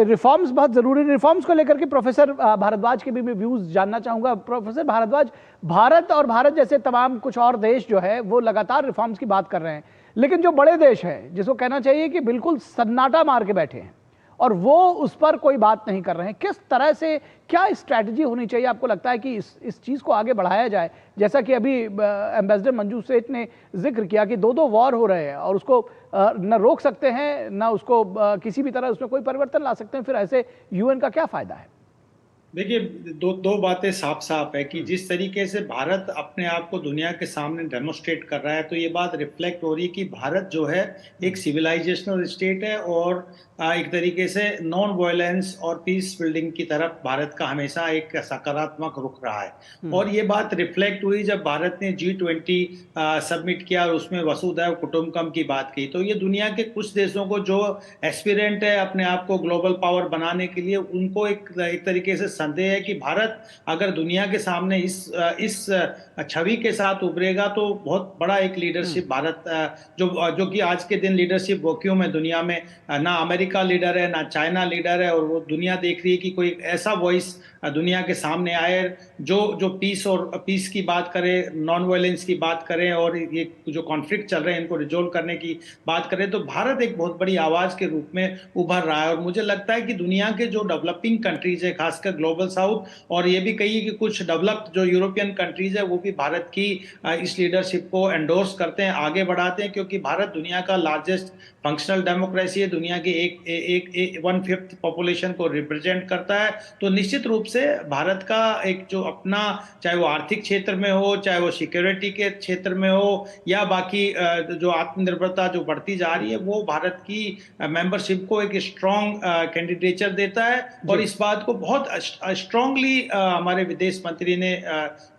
रिफॉर्म्स बहुत ज़रूरी। रिफॉर्म्स को लेकर के प्रोफेसर भारद्वाज के भी व्यूज़ जानना चाहूँगा। प्रोफेसर भारद्वाज, भारत और भारत जैसे तमाम कुछ और देश जो है वो लगातार रिफॉर्म्स की बात कर रहे हैं, लेकिन जो बड़े देश हैं जिसको कहना चाहिए कि बिल्कुल सन्नाटा मार के बैठे हैं और वो उस पर कोई बात नहीं कर रहे हैं, किस तरह से, क्या स्ट्रैटेजी होनी चाहिए आपको लगता है कि इस चीज़ को आगे बढ़ाया जाए? जैसा कि अभी एम्बेसडर मंजू सेठ ने जिक्र किया कि दो वॉर हो रहे हैं और उसको न रोक सकते हैं, न उसको किसी भी तरह उसमें कोई परिवर्तन ला सकते हैं, फिर ऐसे UN का क्या फ़ायदा है? देखिए, दो बातें साफ साफ है कि जिस तरीके से भारत अपने आप को दुनिया के सामने डेमोस्ट्रेट कर रहा है, तो ये बात रिफ्लेक्ट हो रही है कि भारत जो है एक सिविलाइजेशनल स्टेट है और एक तरीके से नॉन वायलेंस और पीस बिल्डिंग की तरफ भारत का हमेशा एक सकारात्मक रुख रहा है। और ये बात रिफ्लेक्ट हुई जब भारत ने G20 सबमिट किया और उसमें वसुधैव कुटुंबकम की बात की। तो ये दुनिया के कुछ देशों को जो एस्पिरेंट है अपने आप को ग्लोबल पावर बनाने के लिए, उनको एक तरीके से संदेह है कि भारत अगर दुनिया के सामने इस छवि के साथ उभरेगा तो बहुत बड़ा एक लीडरशिप भारत, जो कि आज के दिन लीडरशिप वैक्यूम है दुनिया में, ना अमेरिका लीडर है ना चाइना लीडर है, और वो दुनिया देख रही है कि कोई ऐसा वॉइस दुनिया के सामने आए जो पीस की बात करे, नॉन वायलेंस की बात करें और ये जो कॉन्फ्लिक्ट चल रहे हैं इनको रिजोल्व करने की बात करें। तो भारत एक बहुत बड़ी आवाज के रूप में उभर रहा है और मुझे लगता है कि दुनिया के जो डेवलपिंग कंट्रीज है, खासकर ग्लोबल साउथ, और ये भी कहिए कि कुछ डेवलप्ड जो यूरोपियन कंट्रीज है, वो भी भारत की इस लीडरशिप को एंडोर्स करते हैं, आगे बढ़ाते हैं, क्योंकि भारत दुनिया का लार्जेस्ट फंक्शनल डेमोक्रेसी है, दुनिया के एक 1/5 पॉपुलेशन को रिप्रेजेंट करता है। तो निश्चित रूप से भारत का एक जो अपना, चाहे वो आर्थिक क्षेत्र में हो, चाहे वो सिक्योरिटी के क्षेत्र में हो, या बाकी जो आत्मनिर्भरता जो बढ़ती जा रही है, वो भारत की मेंबरशिप को एक स्ट्रॉन्ग कैंडिडेचर देता है। और इस बात को बहुत स्ट्रांगली हमारे विदेश मंत्री ने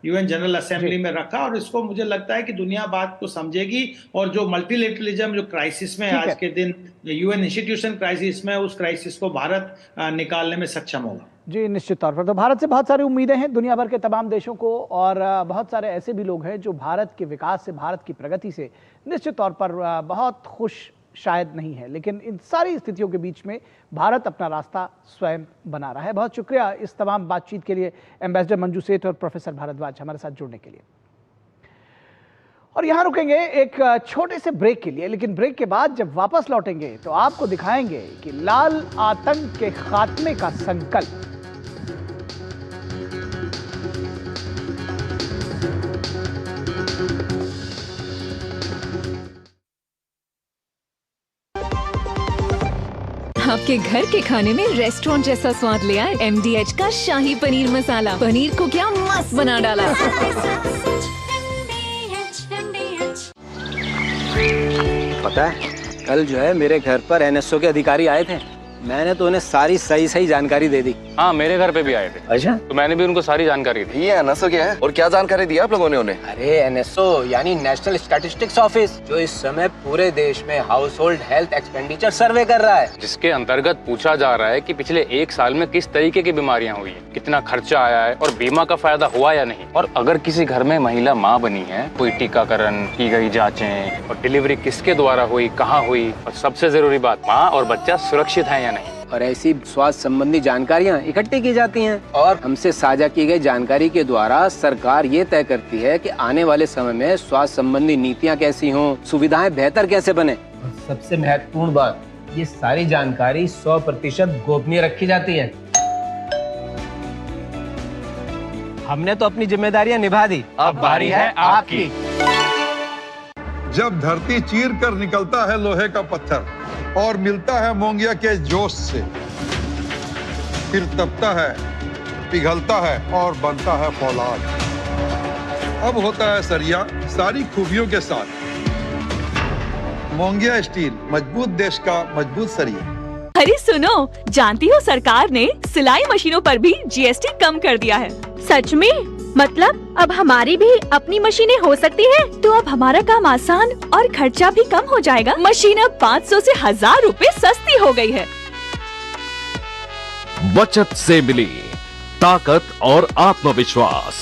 UN जनरल असेंबली में रखा, और इसको मुझे लगता है कि दुनिया बात को समझेगी, और जो मल्टीलेटरलिज्म जो क्राइसिस में आज के दिन UN इंस्टीट्यूशन क्राइसिस में, उस क्राइसिस को भारत निकालने में सक्षम होगा। जी निश्चित तौर पर। तो भारत से बहुत सारी उम्मीदें हैं दुनिया भर के तमाम देशों को, और बहुत सारे ऐसे भी लोग हैं जो भारत के विकास से, भारत की प्रगति से निश्चित तौर पर बहुत खुश शायद नहीं है, लेकिन इन सारी स्थितियों के बीच में भारत अपना रास्ता स्वयं बना रहा है। बहुत शुक्रिया इस तमाम बातचीत के लिए एम्बेसडर मंजू सेठ और प्रोफेसर भारद्वाज हमारे साथ जुड़ने के लिए। और यहाँ रुकेंगे एक छोटे से ब्रेक के लिए, लेकिन ब्रेक के बाद जब वापस लौटेंगे तो आपको दिखाएंगे कि लाल आतंक के खात्मे का संकल्प। आपके घर के खाने में रेस्टोरेंट जैसा स्वाद ले आए MDH का शाही पनीर मसाला। पनीर को क्या मस्त बना डाला। पता है, कल जो है मेरे घर पर NSO के अधिकारी आए थे, मैंने तो उन्हें सारी सही जानकारी दे दी। हाँ, मेरे घर पे भी आए थे। अच्छा? तो मैंने भी उनको सारी जानकारी दी। ये NSO क्या है और क्या जानकारी दी आप लोगों ने उन्हें? अरे NSO यानी नेशनल स्टैटिस्टिक्स ऑफिस, जो इस समय पूरे देश में हाउस होल्ड हेल्थ एक्सपेंडिचर सर्वे कर रहा है, जिसके अंतर्गत पूछा जा रहा है कि पिछले 1 साल में किस तरीके की बीमारियां हुई है, कितना खर्चा आया है और बीमा का फायदा हुआ या नहीं। और अगर किसी घर में महिला माँ बनी है, कोई टीकाकरण की गई जाँचें और डिलीवरी किसके द्वारा हुई, कहाँ हुई, और सबसे जरूरी बात, माँ और बच्चा सुरक्षित है या नहीं। और ऐसी स्वास्थ्य संबंधी जानकारियां इकट्ठी की जाती हैं और हमसे साझा की गई जानकारी के द्वारा सरकार ये तय करती है कि आने वाले समय में स्वास्थ्य संबंधी नीतियां कैसी हों, सुविधाएं बेहतर कैसे बने। और सबसे महत्वपूर्ण बात, ये सारी जानकारी 100% गोपनीय रखी जाती है। हमने तो अपनी जिम्मेदारियां निभा दी, अब बारी है आपकी। जब धरती चीर कर निकलता है लोहे का पत्थर और मिलता है मोंगिया के जोश से, फिर तपता है, पिघलता है और बनता है फौलाद। अब होता है सरिया सारी खूबियों के साथ। मोंगिया स्टील, मजबूत देश का मजबूत सरिया। अरे सुनो, जानती हो सरकार ने सिलाई मशीनों पर भी जीएसटी कम कर दिया है। सच में? मतलब अब हमारी भी अपनी मशीनें हो सकती हैं? तो अब हमारा काम आसान और खर्चा भी कम हो जाएगा। मशीन अब 500 से 1000 रुपए सस्ती हो गई है। बचत से मिली ताकत और आत्मविश्वास।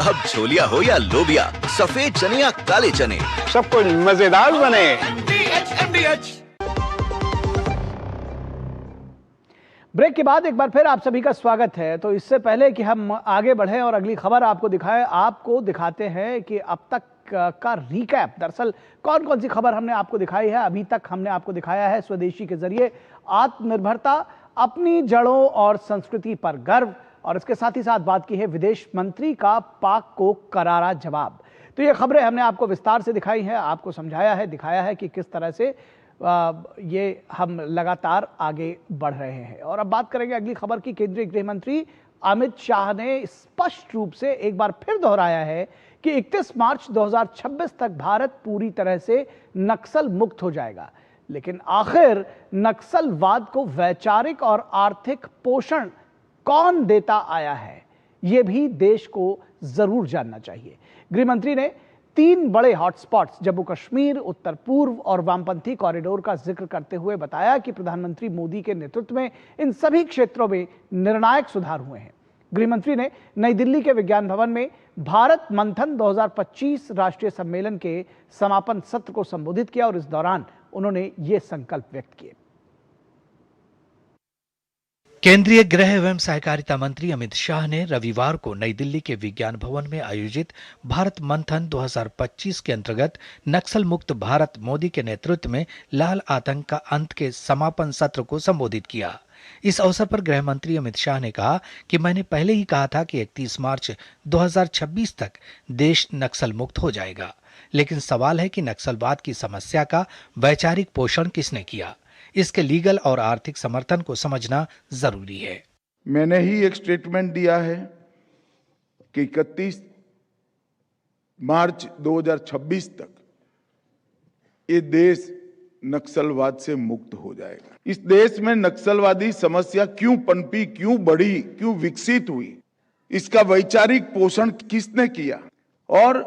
अब छोलिया हो या लोबिया, सफेद चने या काले चने, सब कुछ मजेदार बने। ब्रेक के बाद एक बार फिर आप सभी का स्वागत है। तो इससे पहले कि हम आगे बढ़ें और अगली खबर आपको दिखाएं, आपको दिखाते हैं कि अब तक का रिकैप। दरअसल कौन कौन सी खबर हमने आपको दिखाई है। अभी तक हमने आपको दिखाया है स्वदेशी के जरिए आत्मनिर्भरता, अपनी जड़ों और संस्कृति पर गर्व, और इसके साथ ही साथ बात की है विदेश मंत्री का पाक को करारा जवाब। तो ये खबरें हमने आपको विस्तार से दिखाई हैं, आपको समझाया है, दिखाया है कि किस तरह से ये हम लगातार आगे बढ़ रहे हैं। और अब बात करेंगे अगली खबर की। केंद्रीय गृह मंत्री अमित शाह ने स्पष्ट रूप से एक बार फिर दोहराया है कि 31 मार्च 2026 तक भारत पूरी तरह से नक्सल मुक्त हो जाएगा। लेकिन आखिर नक्सलवाद को वैचारिक और आर्थिक पोषण कौन देता आया है, यह भी देश को जरूर जानना चाहिए। गृह मंत्री ने 3 बड़े हॉटस्पॉट्स जम्मू कश्मीर, उत्तर पूर्व और वामपंथी कॉरिडोर का जिक्र करते हुए बताया कि प्रधानमंत्री मोदी के नेतृत्व में इन सभी क्षेत्रों में निर्णायक सुधार हुए हैं। गृह मंत्री ने नई दिल्ली के विज्ञान भवन में भारत मंथन 2025 राष्ट्रीय सम्मेलन के समापन सत्र को संबोधित किया और इस दौरान उन्होंने ये संकल्प व्यक्त किए। केंद्रीय गृह एवं सहकारिता मंत्री अमित शाह ने रविवार को नई दिल्ली के विज्ञान भवन में आयोजित भारत मंथन 2025 के अंतर्गत नक्सल मुक्त भारत मोदी के नेतृत्व में लाल आतंक का अंत के समापन सत्र को संबोधित किया। इस अवसर पर गृह मंत्री अमित शाह ने कहा कि मैंने पहले ही कहा था कि 31 मार्च 2026 तक देश नक्सल मुक्त हो जाएगा, लेकिन सवाल है कि नक्सलवाद की समस्या का वैचारिक पोषण किसने किया। इसके लीगल और आर्थिक समर्थन को समझना जरूरी है। मैंने ही एक स्टेटमेंट दिया है कि 31 मार्च 2026 तक ये देश नक्सलवाद से मुक्त हो जाएगा। इस देश में नक्सलवादी समस्या क्यों पनपी, क्यों बढ़ी, क्यों विकसित हुई, इसका वैचारिक पोषण किसने किया, और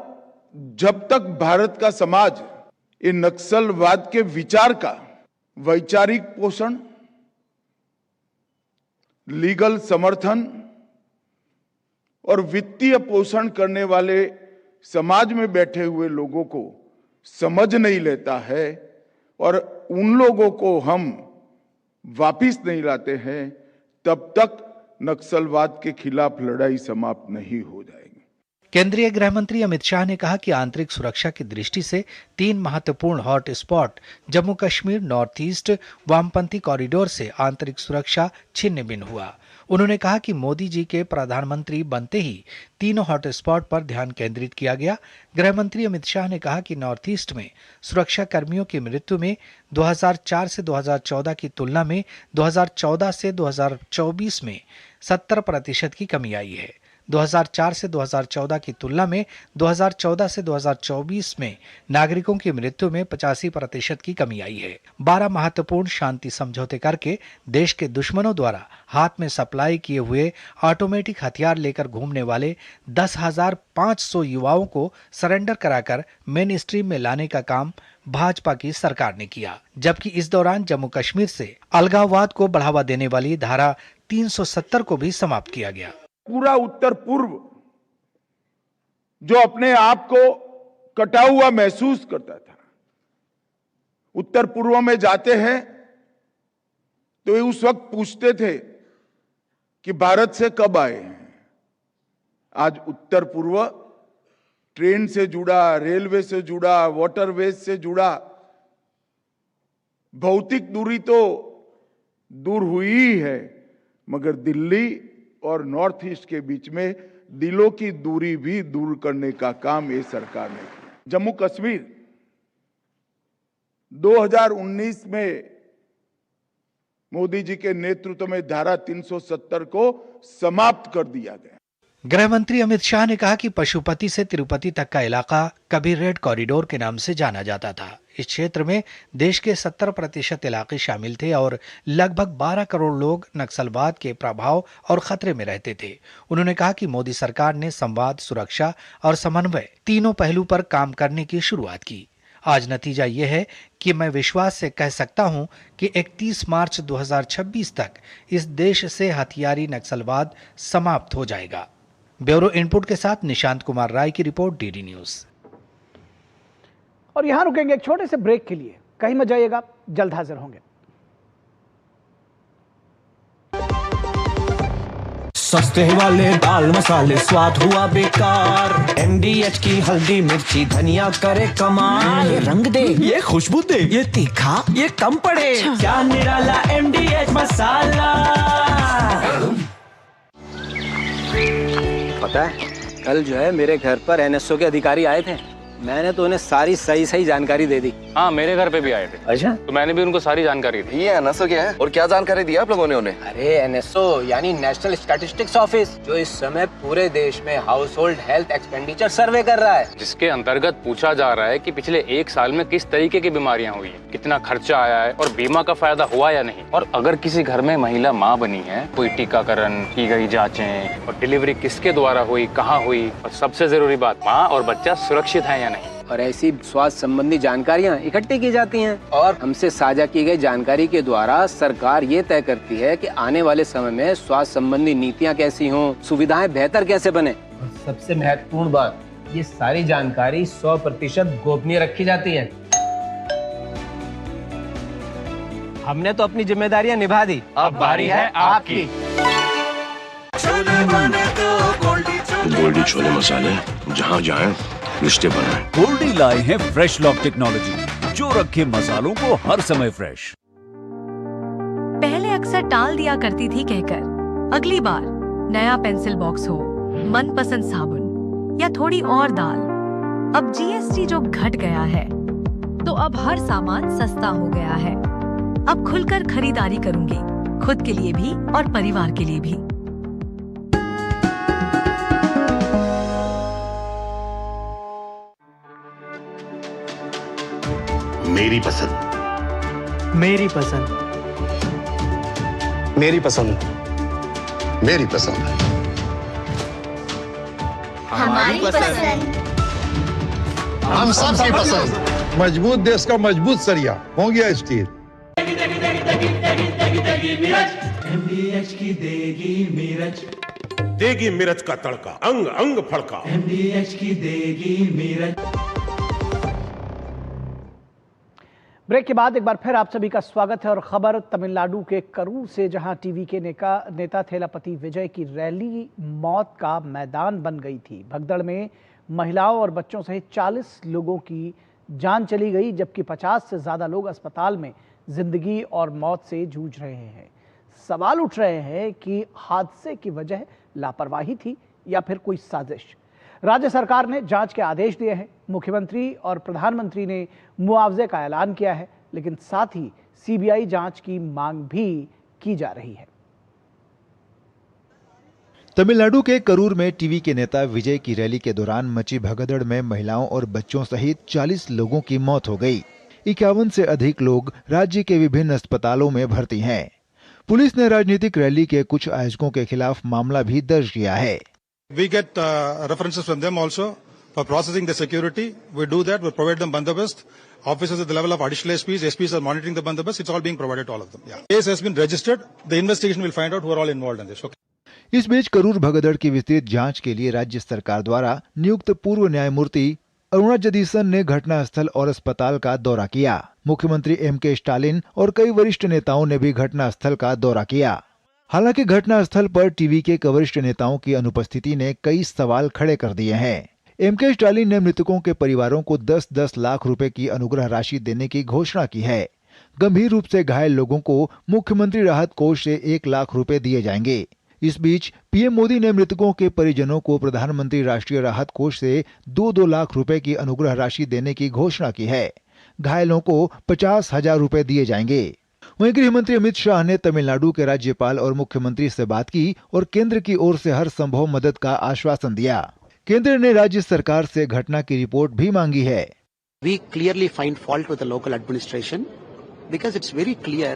जब तक भारत का समाज ये नक्सलवाद के विचार का वैचारिक पोषण, लीगल समर्थन और वित्तीय पोषण करने वाले समाज में बैठे हुए लोगों को समझ नहीं लेता है और उन लोगों को हम वापिस नहीं लाते हैं, तब तक नक्सलवाद के खिलाफ लड़ाई समाप्त नहीं हो जाएगी। केंद्रीय गृह मंत्री अमित शाह ने कहा कि आंतरिक सुरक्षा की दृष्टि से 3 महत्वपूर्ण hot spot Jammu Kashmir, north east, वामपंथी कॉरिडोर से आंतरिक सुरक्षा छिन्न भिन्न हुआ। उन्होंने कहा कि मोदी जी के प्रधानमंत्री बनते ही तीनों हॉट स्पॉट पर ध्यान केंद्रित किया गया। गृह मंत्री अमित शाह ने कहा कि नॉर्थ ईस्ट में सुरक्षा कर्मियों की मृत्यु में 2004 से 2014 की तुलना में 2014 से 2024 में 70% की कमी आई है। 2004 से 2014 की तुलना में 2014 से 2024 में नागरिकों की मृत्यु में 85% की कमी आई है। 12 महत्वपूर्ण शांति समझौते करके देश के दुश्मनों द्वारा हाथ में सप्लाई किए हुए ऑटोमेटिक हथियार लेकर घूमने वाले 10,500 युवाओं को सरेंडर कराकर मेन स्ट्रीम में लाने का काम भाजपा की सरकार ने किया, जबकि इस दौरान जम्मू कश्मीर से अलगाववाद को बढ़ावा देने वाली धारा 370 को भी समाप्त किया गया। पूरा उत्तर पूर्व जो अपने आप को कटा हुआ महसूस करता था, उत्तर पूर्व में जाते हैं तो ये उस वक्त पूछते थे कि भारत से कब आए हैं। आज उत्तर पूर्व ट्रेन से जुड़ा, रेलवे से जुड़ा, वाटरवेज से जुड़ा। भौतिक दूरी तो दूर हुई ही है, मगर दिल्ली और नॉर्थ ईस्ट के बीच में दिलों की दूरी भी दूर करने का काम ये सरकार ने किया। जम्मू कश्मीर 2019 में मोदी जी के नेतृत्व में धारा 370 को समाप्त कर दिया गया। गृह मंत्री अमित शाह ने कहा कि पशुपति से तिरुपति तक का इलाका कभी रेड कॉरिडोर के नाम से जाना जाता था। इस क्षेत्र में देश के 70% इलाके शामिल थे और लगभग 12 करोड़ लोग नक्सलवाद के प्रभाव और खतरे में रहते थे। उन्होंने कहा कि मोदी सरकार ने संवाद, सुरक्षा और समन्वय तीनों पहलू पर काम करने की शुरुआत की। आज नतीजा ये है कि मैं विश्वास से कह सकता हूं कि 31 मार्च 2026 तक इस देश से हथियारी नक्सलवाद समाप्त हो जाएगा। ब्यूरो इनपुट के साथ निशांत कुमार राय की रिपोर्ट, डीडी न्यूज। और यहां रुकेंगे एक छोटे से ब्रेक के लिए। कहीं मत जाइएगा, जल्द हाजिर होंगे। सस्ते वाले दाल मसाले स्वाद हुआ बेकार। MDH की हल्दी मिर्ची धनिया करे कमाल। ये रंग दे, ये खुशबू दे, ये तीखा, ये कम पड़े। क्या निराला MDH मसाला। पता है कल जो है मेरे घर पर NSO के अधिकारी आए थे। मैंने तो उन्हें सारी सही जानकारी दे दी। हाँ, मेरे घर पे भी आए थे। अच्छा, तो मैंने भी उनको सारी जानकारी दी। ये NSO क्या है और क्या जानकारी दी आप लोगों ने उन्हें? अरे NSO यानी नेशनल स्टैटिस्टिक्स ऑफिस, जो इस समय पूरे देश में हाउस होल्ड हेल्थ एक्सपेंडिचर सर्वे कर रहा है, जिसके अंतर्गत पूछा जा रहा है कि पिछले 1 साल में किस तरीके की बीमारियां हुई है, कितना खर्चा आया है और बीमा का फायदा हुआ या नहीं। और अगर किसी घर में महिला माँ बनी है, कोई टीकाकरण, की गई जाँचें और डिलीवरी किसके द्वारा हुई, कहाँ हुई, और सबसे जरूरी बात, माँ और बच्चा सुरक्षित है या नहीं। और ऐसी स्वास्थ्य संबंधी जानकारियां इकट्ठी की जाती हैं और हमसे साझा की गई जानकारी के द्वारा सरकार ये तय करती है कि आने वाले समय में स्वास्थ्य संबंधी नीतियां कैसी हों, सुविधाएं बेहतर कैसे बने। और सबसे महत्वपूर्ण बात, ये सारी जानकारी 100% गोपनीय रखी जाती है। हमने तो अपनी जिम्मेदारियां निभा दी, अब बारी है आपकी। गोल्डी छोले मसाले, जहाँ जाए रिश्ते बनाए। गोल्डी लाए हैं फ्रेश लॉक टेक्नोलॉजी, जो रखे मसालों को हर समय फ्रेश। पहले अक्सर टाल दिया करती थी कहकर, अगली बार नया पेंसिल बॉक्स हो, मनपसंद साबुन या थोड़ी और दाल। अब GST जो घट गया है, तो अब हर सामान सस्ता हो गया है। अब खुलकर खरीदारी करूंगी, खुद के लिए भी और परिवार के लिए भी। मेरी पसंद, मेरी पसंद, मेरी पसंद, मेरी पसंद, हमारी पसंद, हम सबकी पसंद। मजबूत देश का मजबूत सरिया हो गया स्टील। MDH की देगी मिर्च, देगी मिर्च का तड़का, अंग अंग फड़का। MDH की देगी मिर्च। ब्रेक के बाद एक बार फिर आप सभी का स्वागत है और खबर तमिलनाडु के करूर से, जहां टीवी के नेता थेलापति विजय की रैली मौत का मैदान बन गई थी। भगदड़ में महिलाओं और बच्चों सहित 40 लोगों की जान चली गई, जबकि 50 से ज्यादा लोग अस्पताल में जिंदगी और मौत से जूझ रहे हैं। सवाल उठ रहे हैं कि हादसे की वजह लापरवाही थी या फिर कोई साजिश। राज्य सरकार ने जांच के आदेश दिए हैं। मुख्यमंत्री और प्रधानमंत्री ने मुआवजे का ऐलान किया है, लेकिन साथ ही CBI जांच की मांग भी की जा रही है। तमिलनाडु के करूर में टीवी के नेता विजय की रैली के दौरान मची भगदड़ में महिलाओं और बच्चों सहित 40 लोगों की मौत हो गई। 51 से अधिक लोग राज्य के विभिन्न अस्पतालों में भर्ती हैं। पुलिस ने राजनीतिक रैली के कुछ आयोजकों के खिलाफ मामला भी दर्ज किया है। We get references from them also for processing the security. We do that. We provide them bandobast. Officers at the level of additional SPs, SPs are monitoring the bandobast. It's all being provided to all of them. Yeah. Case has been registered. The investigation will find out who are all involved in this. Okay. इस बीच करूर भगदड़ की विस्तृत जांच के लिए राज्य सरकार द्वारा नियुक्त पूर्व न्यायमूर्ति अरुणा जदीसन ने घटनास्थल और अस्पताल का दौरा किया। मुख्यमंत्री MK स्टालिन और कई वरिष्ठ नेताओं ने भी घटनास्थल का दौरा किया। हालांकि घटनास्थल पर टीवी के वरिष्ठ नेताओं की अनुपस्थिति ने कई सवाल खड़े कर दिए हैं। MK स्टालिन ने मृतकों के परिवारों को 10-10 लाख रुपए की अनुग्रह राशि देने की घोषणा की है। गंभीर रूप से घायल लोगों को मुख्यमंत्री राहत कोष से 1 लाख रुपए दिए जाएंगे। इस बीच PM मोदी ने मृतकों के परिजनों को प्रधानमंत्री राष्ट्रीय राहत कोष से 2-2 लाख रुपए की अनुग्रह राशि देने की घोषणा की है। घायलों को 50,000 रुपए दिए जाएंगे। वहीं गृह मंत्री अमित शाह ने तमिलनाडु के राज्यपाल और मुख्यमंत्री से बात की और केंद्र की ओर से हर संभव मदद का आश्वासन दिया। केंद्र ने राज्य सरकार से घटना की रिपोर्ट भी मांगी है। We clearly find fault with the local administration because it's very clear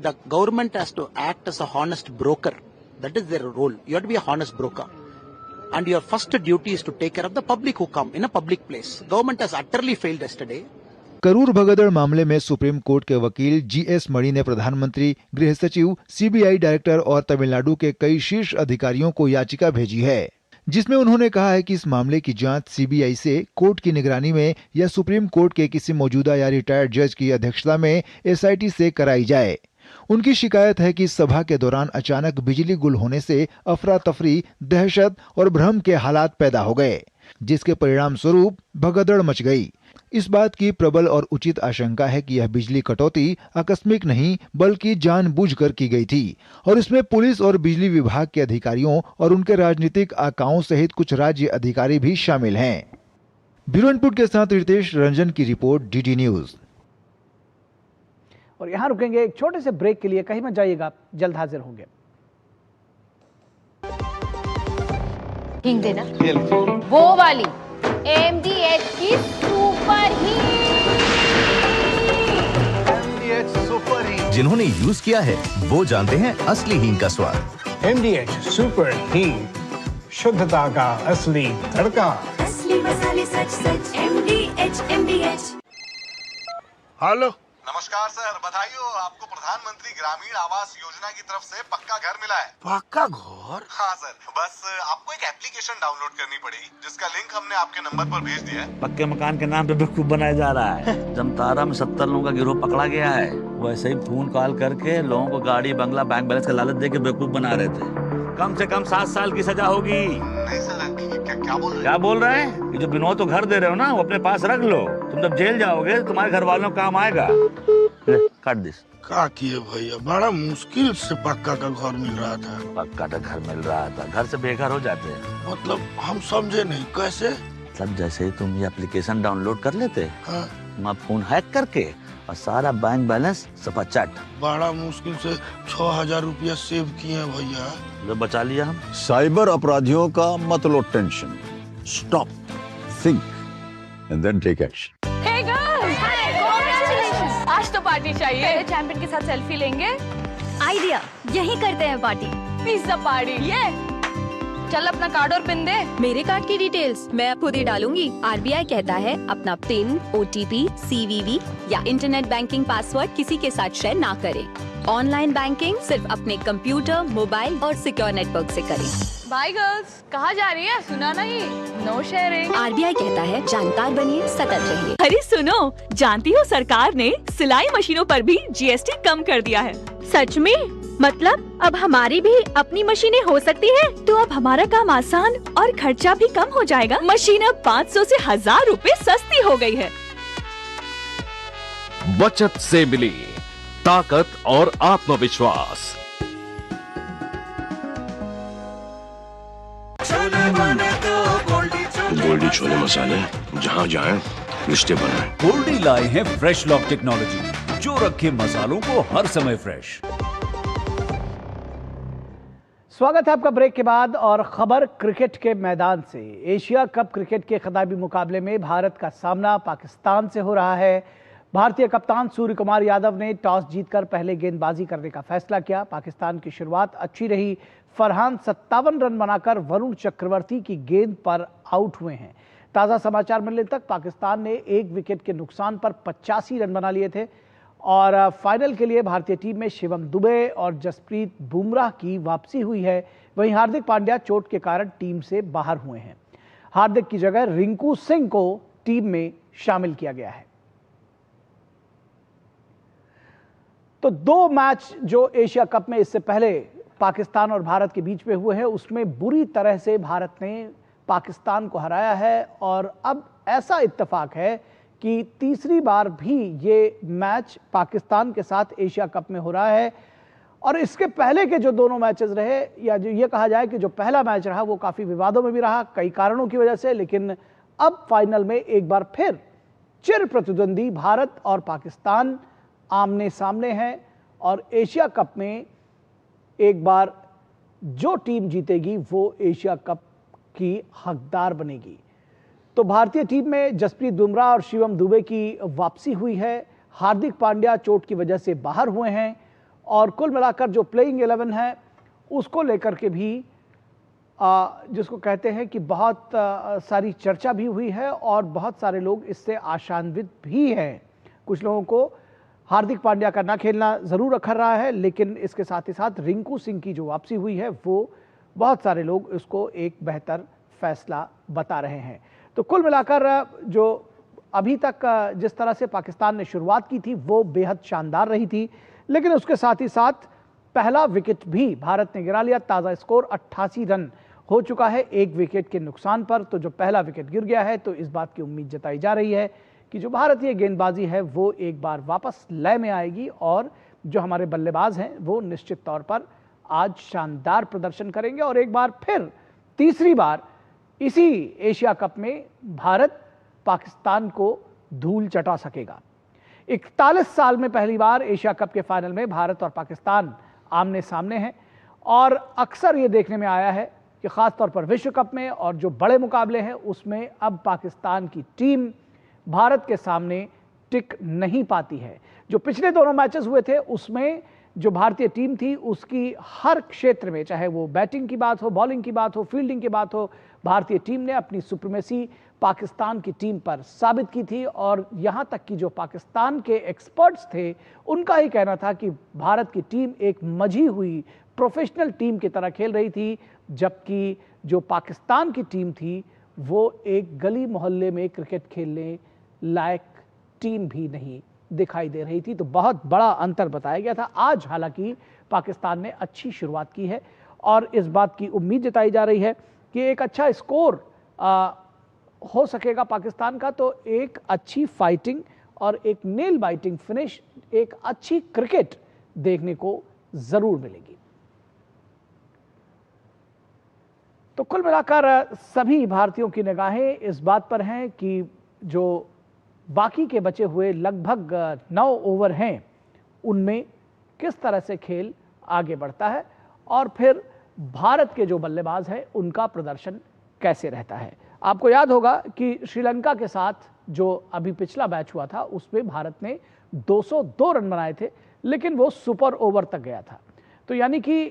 the government has to act as a honest broker. That is their role. You have to be a honest broker. And your first duty is to take care of the public who come in a public place. Government has utterly failed yesterday. Karur भगदड़ मामले में supreme court के वकील GS मणि ने प्रधानमंत्री, गृह सचिव, CBI director और तमिलनाडु के कई शीर्ष अधिकारियों को याचिका भेजी है, जिसमें उन्होंने कहा है कि इस मामले की जांच सीबीआई से कोर्ट की निगरानी में या सुप्रीम कोर्ट के किसी मौजूदा या रिटायर्ड जज की अध्यक्षता में एसआईटी से कराई जाए। उनकी शिकायत है कि सभा के दौरान अचानक बिजली गुल होने से अफरा तफरी, दहशत और भ्रम के हालात पैदा हो गए, जिसके परिणाम स्वरूप भगदड़ मच गई। इस बात की प्रबल और उचित आशंका है कि यह बिजली कटौती आकस्मिक नहीं बल्कि जानबूझकर की गई थी और इसमें पुलिस और बिजली विभाग के अधिकारियों और उनके राजनीतिक आकाओं सहित कुछ राज्य अधिकारी भी शामिल हैं। ब्यूरो इनपुट के साथ रितेश रंजन की रिपोर्ट, डीडी न्यूज। और यहाँ रुकेंगे एक छोटे से ब्रेक के लिए, कहीं मत जाइएगा, जल्द हाजिर होंगे। हिंग देना, वो वाली MDH की सुपर हीट। जिन्होंने यूज किया है वो जानते हैं असली हींग का स्वाद। MDH सुपर हींग, शुद्धता का असली तड़का। असली मसाले सच सच MDH। हेलो, नमस्कार सर, बधाई हो, आपको प्रधानमंत्री ग्रामीण आवास योजना की तरफ से पक्का घर मिला है। पक्का घर? हाँ सर, बस आपको एक एप्लीकेशन डाउनलोड करनी पड़ेगी, जिसका लिंक हमने आपके नंबर पर भेज दिया है। पक्के मकान के नाम पे बेवकूफ बनाया जा रहा है। जमतारा में 70 लोगों का गिरोह पकड़ा गया है, वैसे ही फोन कॉल करके लोगों को गाड़ी, बंगला, बैंक बैलेंस का लालच दे के बेवकूफ बना रहे थे। कम से कम 7 साल की सजा होगी। नहीं सर, क्या बोल रहे हैं? ये जो विनोद तो घर दे रहे हो ना, वो अपने पास रख लो। तुम जब जेल जाओगे तुम्हारे घर वालों को काम आएगा। काट दिस। क्या किए भैया, बड़ा मुश्किल से पक्का का घर मिल रहा था। पक्का का घर मिल रहा था, घर से बेघर हो जाते हैं। मतलब हम समझे नहीं, कैसे? मतलब जैसे तुम ये एप्लीकेशन डाउनलोड कर लेते, हाँ। तुम फोन हैक करके और सारा बैंक बैलेंस सपाचट। बड़ा मुश्किल से 6000 रुपया सेव किए हैं भैया। जो बचा लिया हम। साइबर अपराधियों का मत लो tension, stop, think and then take action. आज तो पार्टी चाहिए। चैंपियन के साथ सेल्फी लेंगे। आइडिया, यही करते हैं पार्टी। Pizza party. ये चल अपना कार्ड और पिन दे। मेरे कार्ड की डिटेल्स मैं खुद ही डालूंगी। आरबीआई कहता है अपना पिन, ओटीपी, सीवीवी या इंटरनेट बैंकिंग पासवर्ड किसी के साथ शेयर ना करें। ऑनलाइन बैंकिंग सिर्फ अपने कंप्यूटर, मोबाइल और सिक्योर नेटवर्क से करें। बाय गर्ल्स, कहाँ जा रही है? सुना नहीं, नो शेयरिंग। आरबीआई कहता है जानकार बनिए, सतर्क रहिए। अरे सुनो, जानती हो सरकार ने सिलाई मशीनों पर भी जीएसटी कम कर दिया है। सच में? मतलब अब हमारी भी अपनी मशीनें हो सकती हैं? तो अब हमारा काम आसान और खर्चा भी कम हो जाएगा। मशीन अब 500 से 1000 रुपए सस्ती हो गई है। बचत से मिली ताकत और आत्मविश्वास। गोल्डी छोले मसाले, जहाँ जाए रिश्ते बनाए। गोल्डी लाए हैं फ्रेश लॉक टेक्नोलॉजी, जो रखे मसालों को हर समय फ्रेश। स्वागत है आपका ब्रेक के बाद और खबर क्रिकेट के मैदान से। एशिया कप क्रिकेट के खिताबी मुकाबले में भारत का सामना पाकिस्तान से हो रहा है। भारतीय कप्तान सूर्य कुमार यादव ने टॉस जीतकर पहले गेंदबाजी करने का फैसला किया। पाकिस्तान की शुरुआत अच्छी रही। फरहान 57 रन बनाकर वरुण चक्रवर्ती की गेंद पर आउट हुए हैं। ताज़ा समाचार मिलने तक पाकिस्तान ने 1 विकेट के नुकसान पर 85 रन बना लिए थे और फाइनल के लिए भारतीय टीम में शिवम दुबे और जसप्रीत बुमराह की वापसी हुई है। वहीं हार्दिक पांड्या चोट के कारण टीम से बाहर हुए हैं। हार्दिक की जगह रिंकू सिंह को टीम में शामिल किया गया है। तो 2 मैच जो एशिया कप में इससे पहले पाकिस्तान और भारत के बीच में हुए हैं, उसमें बुरी तरह से भारत ने पाकिस्तान को हराया है और अब ऐसा इत्तेफाक है कि तीसरी बार भी ये मैच पाकिस्तान के साथ एशिया कप में हो रहा है। और इसके पहले के जो दोनों मैचेस रहे, या जो ये कहा जाए कि जो पहला मैच रहा वो काफ़ी विवादों में भी रहा कई कारणों की वजह से, लेकिन अब फाइनल में एक बार फिर चिर प्रतिद्वंदी भारत और पाकिस्तान आमने सामने हैं और एशिया कप में एक बार जो टीम जीतेगी वो एशिया कप की हकदार बनेगी। तो भारतीय टीम में जसप्रीत बुमराह और शिवम दुबे की वापसी हुई है। हार्दिक पांड्या चोट की वजह से बाहर हुए हैं और कुल मिलाकर जो प्लेइंग 11 है उसको लेकर के भी जिसको कहते हैं कि बहुत सारी चर्चा भी हुई है और बहुत सारे लोग इससे आशान्वित भी हैं। कुछ लोगों को हार्दिक पांड्या का ना खेलना ज़रूर अखर रहा है, लेकिन इसके साथ ही साथ रिंकू सिंह की जो वापसी हुई है वो बहुत सारे लोग उसको एक बेहतर फैसला बता रहे हैं। तो कुल मिलाकर जो अभी तक जिस तरह से पाकिस्तान ने शुरुआत की थी वो बेहद शानदार रही थी, लेकिन उसके साथ ही साथ पहला विकेट भी भारत ने गिरा लिया। ताज़ा स्कोर 88 रन हो चुका है एक विकेट के नुकसान पर। तो जो पहला विकेट गिर गया है तो इस बात की उम्मीद जताई जा रही है कि जो भारतीय गेंदबाजी है वो एक बार वापस लय में आएगी और जो हमारे बल्लेबाज हैं वो निश्चित तौर पर आज शानदार प्रदर्शन करेंगे और एक बार फिर तीसरी बार इसी एशिया कप में भारत पाकिस्तान को धूल चटा सकेगा। 41 साल में पहली बार एशिया कप के फाइनल में भारत और पाकिस्तान आमने सामने हैं और अक्सर ये देखने में आया है कि ख़ासतौर पर विश्व कप में और जो बड़े मुकाबले हैं उसमें अब पाकिस्तान की टीम भारत के सामने टिक नहीं पाती है। जो पिछले दोनों मैचेस हुए थे उसमें जो भारतीय टीम थी उसकी हर क्षेत्र में, चाहे वो बैटिंग की बात हो, बॉलिंग की बात हो, फील्डिंग की बात हो, भारतीय टीम ने अपनी सुप्रीमेसी पाकिस्तान की टीम पर साबित की थी और यहाँ तक कि जो पाकिस्तान के एक्सपर्ट्स थे उनका ही कहना था कि भारत की टीम एक मजी हुई प्रोफेशनल टीम की तरह खेल रही थी, जबकि जो पाकिस्तान की टीम थी वो एक गली मोहल्ले में क्रिकेट खेलने लायक टीम भी नहीं दिखाई दे रही थी। तो बहुत बड़ा अंतर बताया गया था। आज हालांकि पाकिस्तान ने अच्छी शुरुआत की है और इस बात की उम्मीद जताई जा रही है कि एक अच्छा स्कोर हो सकेगा पाकिस्तान का। तो एक अच्छी फाइटिंग और एक नेल बाइटिंग फिनिश, एक अच्छी क्रिकेट देखने को जरूर मिलेगी। तो कुल मिलाकर सभी भारतीयों की निगाहें इस बात पर हैं कि जो बाकी के बचे हुए लगभग 9 ओवर हैं उनमें किस तरह से खेल आगे बढ़ता है और फिर भारत के जो बल्लेबाज हैं उनका प्रदर्शन कैसे रहता है। आपको याद होगा कि श्रीलंका के साथ जो अभी पिछला मैच हुआ था उसमें भारत ने 202 रन बनाए थे, लेकिन वो सुपर ओवर तक गया था। तो यानी कि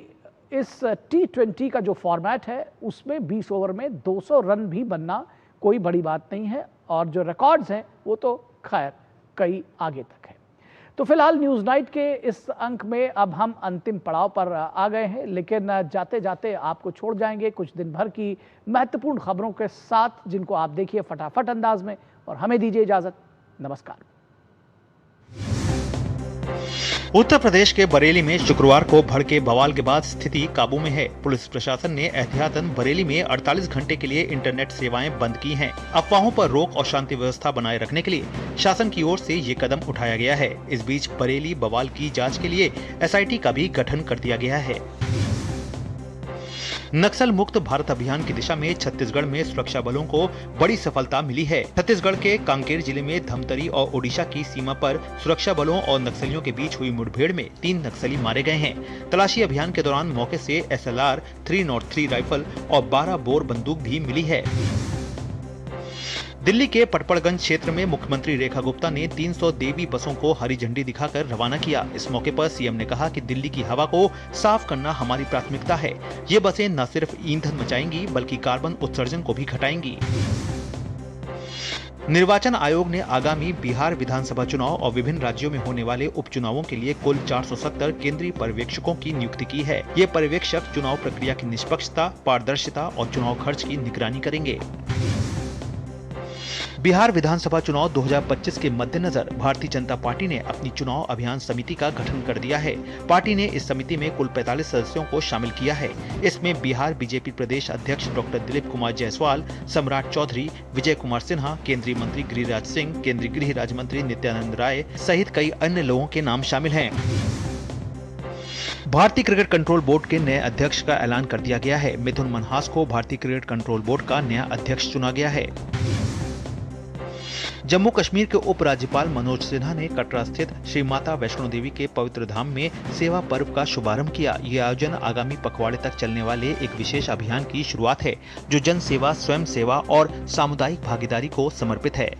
इस T20 का जो फॉर्मेट है उसमें 20 ओवर में 200 रन भी बनना कोई बड़ी बात नहीं है और जो रिकॉर्ड्स हैं वो तो खैर कई आगे तक है। तो फिलहाल न्यूज़ नाइट के इस अंक में अब हम अंतिम पड़ाव पर आ गए हैं, लेकिन जाते जाते आपको छोड़ जाएंगे कुछ दिन भर की महत्वपूर्ण खबरों के साथ, जिनको आप देखिए फटाफट अंदाज में और हमें दीजिए इजाजत। नमस्कार। उत्तर प्रदेश के बरेली में शुक्रवार को भड़के बवाल के बाद स्थिति काबू में है। पुलिस प्रशासन ने एहतियातन बरेली में 48 घंटे के लिए इंटरनेट सेवाएं बंद की हैं। अफवाहों पर रोक और शांति व्यवस्था बनाए रखने के लिए शासन की ओर से ये कदम उठाया गया है। इस बीच बरेली बवाल की जांच के लिए SIT का भी गठन कर दिया गया है। नक्सल मुक्त भारत अभियान की दिशा में छत्तीसगढ़ में सुरक्षा बलों को बड़ी सफलता मिली है। छत्तीसगढ़ के कांकेर जिले में धमतरी और ओडिशा की सीमा पर सुरक्षा बलों और नक्सलियों के बीच हुई मुठभेड़ में 3 नक्सली मारे गए हैं। तलाशी अभियान के दौरान मौके से SLR 303 राइफल और 12 बोर बंदूक भी मिली है। दिल्ली के पटपड़गंज क्षेत्र में मुख्यमंत्री रेखा गुप्ता ने 300 देवी बसों को हरी झंडी दिखाकर रवाना किया। इस मौके पर सीएम ने कहा कि दिल्ली की हवा को साफ करना हमारी प्राथमिकता है। ये बसें न सिर्फ ईंधन बचाएंगी बल्कि कार्बन उत्सर्जन को भी घटाएंगी। निर्वाचन आयोग ने आगामी बिहार विधानसभा चुनाव और विभिन्न राज्यों में होने वाले उपचुनावों के लिए कुल 470 केंद्रीय पर्यवेक्षकों की नियुक्ति की है। ये पर्यवेक्षक चुनाव प्रक्रिया की निष्पक्षता, पारदर्शिता और चुनाव खर्च की निगरानी करेंगे। बिहार विधानसभा चुनाव 2025 के मद्देनजर भारतीय जनता पार्टी ने अपनी चुनाव अभियान समिति का गठन कर दिया है। पार्टी ने इस समिति में कुल 45 सदस्यों को शामिल किया है। इसमें बिहार बीजेपी प्रदेश अध्यक्ष डॉक्टर दिलीप कुमार जायसवाल, सम्राट चौधरी, विजय कुमार सिन्हा, केंद्रीय मंत्री गिरिराज सिंह, केंद्रीय गृह राज्य मंत्री नित्यानंद राय सहित कई अन्य लोगों के नाम शामिल हैं। भारतीय क्रिकेट कंट्रोल बोर्ड के नए अध्यक्ष का ऐलान कर दिया गया है। मिथुन मनहास को भारतीय क्रिकेट कंट्रोल बोर्ड का नया अध्यक्ष चुना गया है। जम्मू कश्मीर के उपराज्यपाल मनोज सिन्हा ने कटरा स्थित श्री माता वैष्णो देवी के पवित्र धाम में सेवा पर्व का शुभारंभ किया। ये आयोजन आगामी पखवाड़े तक चलने वाले एक विशेष अभियान की शुरुआत है, जो जन सेवा, स्वयं सेवा और सामुदायिक भागीदारी को समर्पित है।